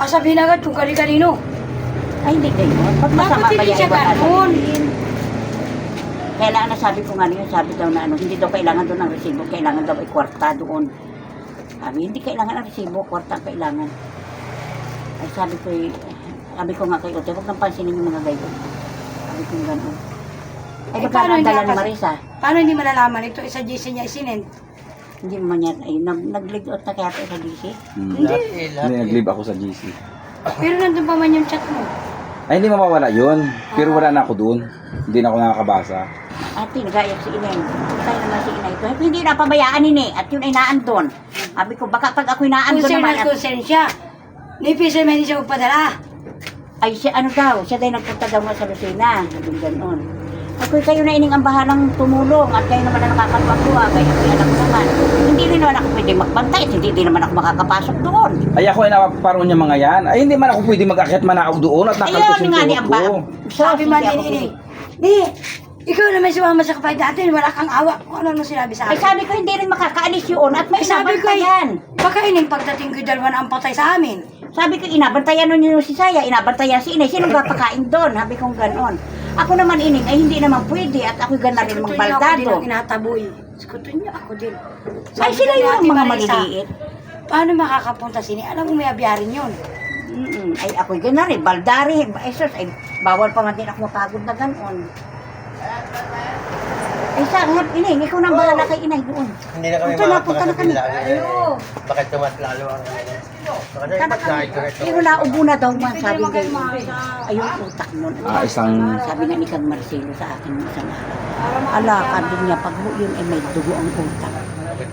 Sabihin agad kung kani-kanino. Ay, hindi kayo. Pag masama Bakit pa hindi yan, siya iba ganun? Kailangan na sabi ko nga niyo, sabi daw na ano, hindi daw kailangan doon ng resibo, kailangan daw ay kwarta doon. Sabi, hindi kailangan ng resibo, kwarta ang kailangan. Ay sabi ko nga kayo, huwag nang pansinin yung mga gayon. Sabi ko gano'n. Ay, Eh, baka paano hindi nadala ni kasi- Marisa. Paano hindi malalaman ito? Isa GC niya isinend. Hindi mo man yan, ay, nag-lead out na kaya ito sa DC. Hindi. Hindi, nag-leave ako sa GC. Pero nandun pa man yung chat mo. Ay, hindi mawawala yun. Pero wala na ako doon. Hindi na ako nakakabasa. Ate, nagayag si Inay. Tayo naman si Inay. Ito, hindi na pabayaan ini. At yun ay naandon. Sabi ko, baka pag ako'y naandon Concern naman. at concern siya. Nipisa man siya magpadala. Ay, siya, ano daw, siya dahil nagpunta daw nga sa Lucena. Sabi gano'n. Ako'y kayo na ining ang bahalang tumulong at kayo naman na nakakaluwa-luwa. Kaya ako'y alam ko naman. Hindi rin naman ako pwede magbantay at hindi din naman ako makakapasok doon. Ay, ako ay napaparoon niya mga yan. Ay, hindi man ako pwede mag-akit manaaw doon at nakaltos Ayun yung nga ni tuhod Amba. ko. Sabi man hindi din ako ini. Di, ikaw naman sumama sa kapatid natin. Wala kang awa. Kung ano sinabi sa Ay akin. sabi ko hindi rin makakaalis yun at may Sabi ko, inabantayan. baka ining pagdating ko dalawa na ang patay sa amin. Sabi ko inabantayan nun yun si Saya, inabantayan si Inay. Sinong papakain doon? Sabi ko gano'n. Ako naman ining ay hindi naman pwede at ako'y gana rin Skuto mga niyo ako din baldado. ang inataboy. Skuto niyo ako din. Ay sila ko ni yung Ate mga Marisa, maliliit. Paano makakapunta sini? Alam mo may abiyarin yun. Ay ako'y gana rin, baldari. Ay sus, ay bawal pa man din ako mapagod na gano'n. Ay sarap, Inay, ikaw nang bahala kay Inay doon. Hindi na kami Punta na, punta na kami. Ayo. Bakit tumas lalo ang Sana kami. Pero naubo na daw man, sabi kayo. Ayun, utak nun. Isang- Sabi nga ni Kang Marcelo sa akin isang araw. Ala, sabi niya, pag yun ay may dugo ang utak.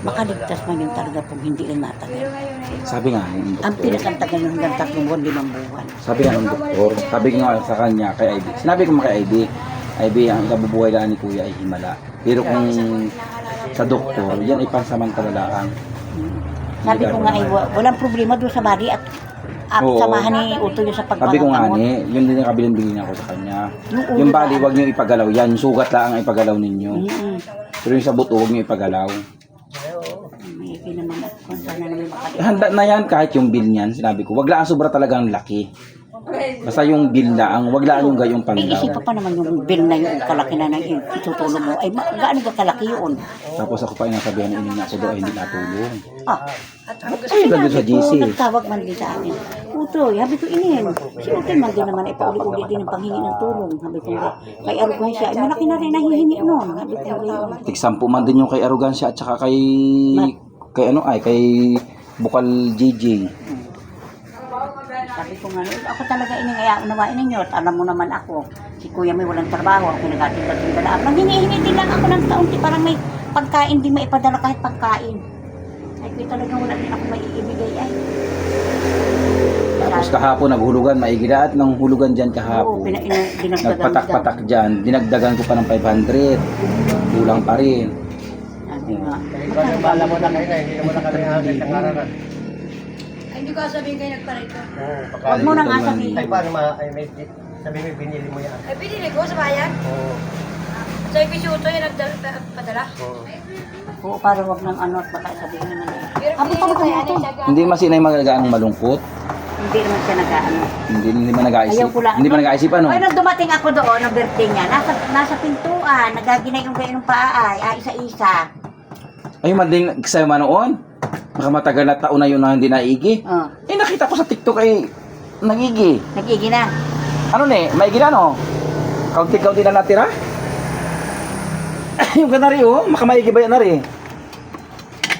Makaligtas man yun talaga kung hindi rin matagal. Sabi nga, yung Ang doktor. pinakatagal ng hanggang 3 buwan, 5 buwan. Sabi nga ng doktor. Sabi ko nga sa kanya, kay IB. Sinabi ko kay IB, IB, ang kabubuhay lang ni Kuya ay himala. Pero kung sa doktor, yan ay pansamantala lang. Sabi ko nga ay walang problema doon sa body at Oo. samahan ni Uto yung sa Sabi ko nga pagpapagamot. yun din yung kabilin-bilin ako sa kanya. Yung ulo Yung bali, na- huwag niyo ipagalaw yan. Yung sugat lang ang ipagalaw ninyo. Mm-mm. Pero yung sa buto, huwag niyo ipagalaw. May naman at kung sana namin makalimutan. Handa na yan kahit yung bill niyan, sinabi ko. Wag lang sobra talagang laki. Basta yung bill lang, wag lang yung gayong Ay, panlaw. isipa pa naman yung bill na yung kalaki na nang itutulong mo. Ay, gaano ba kalaki yun? Tapos ako pa yung nasabihan ng ining ako daw ay hindi natulong. Ah, Ay, ganda sa GC. nagtawag man din sa akin. Utoy, sabi ko inin. Si Utoy man din naman ay pauli-uli din ang panghingi ng tulong. Sabi ko nga, kay Arugansya, ay malaki na rin nahihingi nun. Sabi ko nga, Tig-10 man din yung kay Arrogancia at saka kay kay Bukal JJ. sabi ko nga, ako talaga ining kaya unawain ninyo. At alam mo naman ako, si Kuya may walang trabaho, ako nagating-dating dala. Nang hinihingi din lang ako ng taon, parang may pagkain, di maipadala kahit pagkain. Ay, kuya talagang wala din ako maiibigay ay. Tapos kahapon naghulugan, maigilaat ng hulugan dyan Oo, kahapon. dinagdagan Nagpatak-patak dyan, dinagdagan ko pa ng 500. Kulang pa rin. Sabi nga, Alam mo na kayo na, hindi naman na kami agad sa kararan. Ay, hindi ko sabihin kayo nagparito. huwag mo na nga sabihin. Ay, paano sabi mo, binili mo yan? Ay, pinili ko sa bayan. Oo. Sa Ipisuto yung nagpadala. Oo, para wag nang ano at baka sabihin naman eh. Pero Abo pa pinili ba ko ito? yan. Hindi masinay magagaang malungkot. Hindi naman siya nag-ano. Hindi man nag-aisip. Ayaw ko lang. Hindi man nag-aisip ano. Ay, nung dumating ako doon, ang birthday niya, nasa pintuan, nagaginay yung gayon ng paay, isa-isa. Ay, mading sa'yo man noon. Nakamatagal na taon na yun na hindi naigi. Oh, Eh, nakita ko sa TikTok ay nagigi. nagigi na. Ano ne? Maigi na no? Kaunti-kaunti na natira? Yung ganari oh, makamaigi ba yan nari?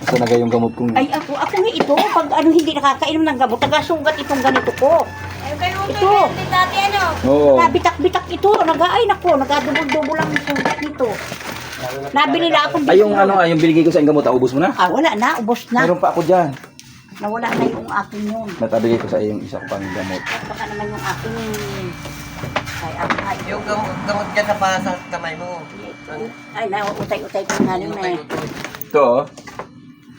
Ito na yung gamot kong... Ay, ako nga ito, pag ano hindi nakakainom ng gamot, nagasugat itong ganito ko. Ay, kayo Ito. din dati ano. Oo. Nabitak-bitak ito, ay nako, nagadubol-dubol lang yung sugat nito. Nabili na ako Ay, yung ano, yung binigay ko sa gamot, ubos mo na? Ah, wala na, ubos na. Meron pa ako dyan. Nawala na yung akin yun. Natabigay ko sa iyo yung isa ko pang gamot. Baka naman yung akin ay ay Yung gamot dyan sa kamay mo. ay nautay-utay ko nga nun eh. Ito oh.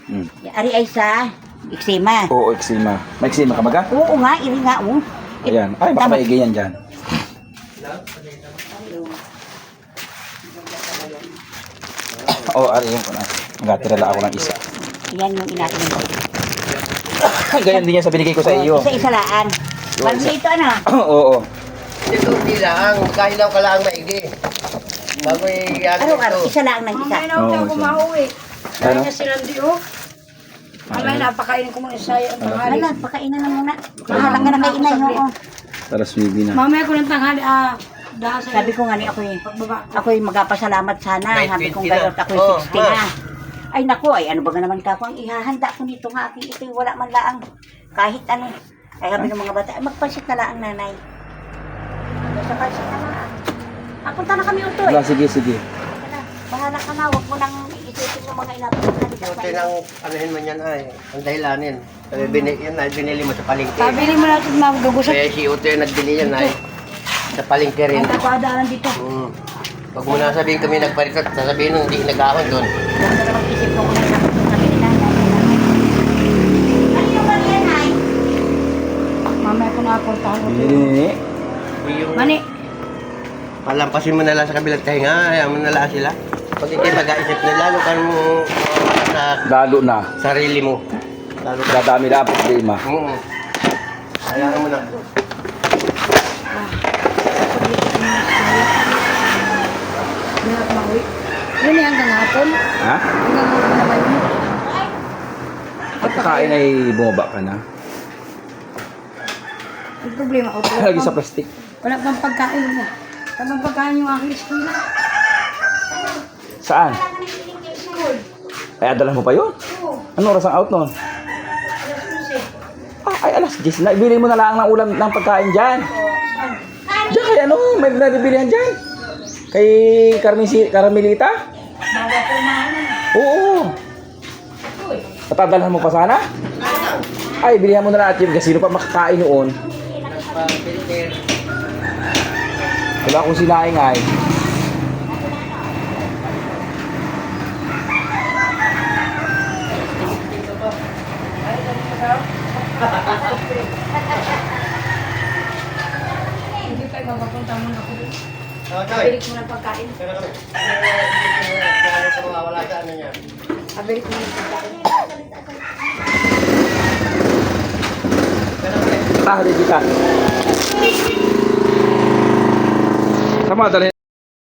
Hmm. Ari ay sa eczema. Oo, eczema. May eczema ka baga? Oo nga, iri nga oh. Ayan. Ay, baka Tama. maigi yan dyan. Oo, ari yun ko na. Magatira lang ako ng isa. Yan yung inatin ko. Ganyan din yan sa binigay ko sa iyo. Isa-isa laan. Dito ano? Oo. Ito, hindi lang. Kahilaw ka lang maigi. Bago i-ano Araw-araw, isa lang ng isa. Mamaya na ako Oo, mauwi. Ano? Kaya niya silang di oh. Mamaya napakainin ko muna sa ang tanghali. Wala, pagkainan na muna. Mahalang ka na kay inay, oo. Para swimming na. Mamaya ko ng tanghali, dahil sa Sabi ko nga ni ako'y magpasalamat sana. Sabi ko 9:20 gayot, na. ako'y Oh, 60 na. Ay naku, ay ano ba nga naman ka ang ihahanda ko nito nga aking ito'y wala man laang kahit ano. Ay sabi ng mga bata, ay magpansit na laang nanay. Sa pansit na laang. Apunta na kami utoy. Wala, sige, sige. Bahala ka na, huwag mo nang isipin yung mga inapunta. Buti nang anuhin mo yan ay. Ang dahilanin. Sabi, yan ay binili mo sa palengke. Sabili mo natin magdugusan. Kaya si Uto yung nagbili yan ay. Sa palengke rin. Ang kapadaran dito. Pag mo nasabihin kami nagparitot, sasabihin nung hindi nag-ahon doon. Huwag ka na mag-isip ko kung ano sabi ni nanay. Ano yung ba yan ay? Mamaya ko napuntahan ko. Hindi. Yung Mani, palampasin mo na lang sa kabilang tahinga, ayaw mo na lang sila. Pag ikay mag-aisip na lalo ka mo sa Lalo na. sarili mo. Lalo ka. Dadami lang ang problema. Hayaan mo na. meron ako mauwi. Yun eh, hanggang hapon. Ha? Hanggang hapon naman yun. Pagkakain ay bumaba ka na. Ang problema ko, Lagi sa plastic. wala pang pagkain mo. Wala pang pagkain yung aking school. Saan? Ay, adalan mo pa yun? Ano oras ang out nun? Ay, alas 10 na. Ibili mo na lang ng ulam ng pagkain dyan. Diyan kay ano, may nabibilihan dyan. Kay Carmelita? Oo. Patadalhan mo pa sana? Ay, bilihan mo na lang at yun. Kasi sino pa makakain noon? Wala akong sinaing ay. Hindi kayo mapapunta muna ako. Choy. Abilik mo ng pagkain. Wala sa ano niya. Abilik mo ng pagkain. Tara, di kita. Sama, dali.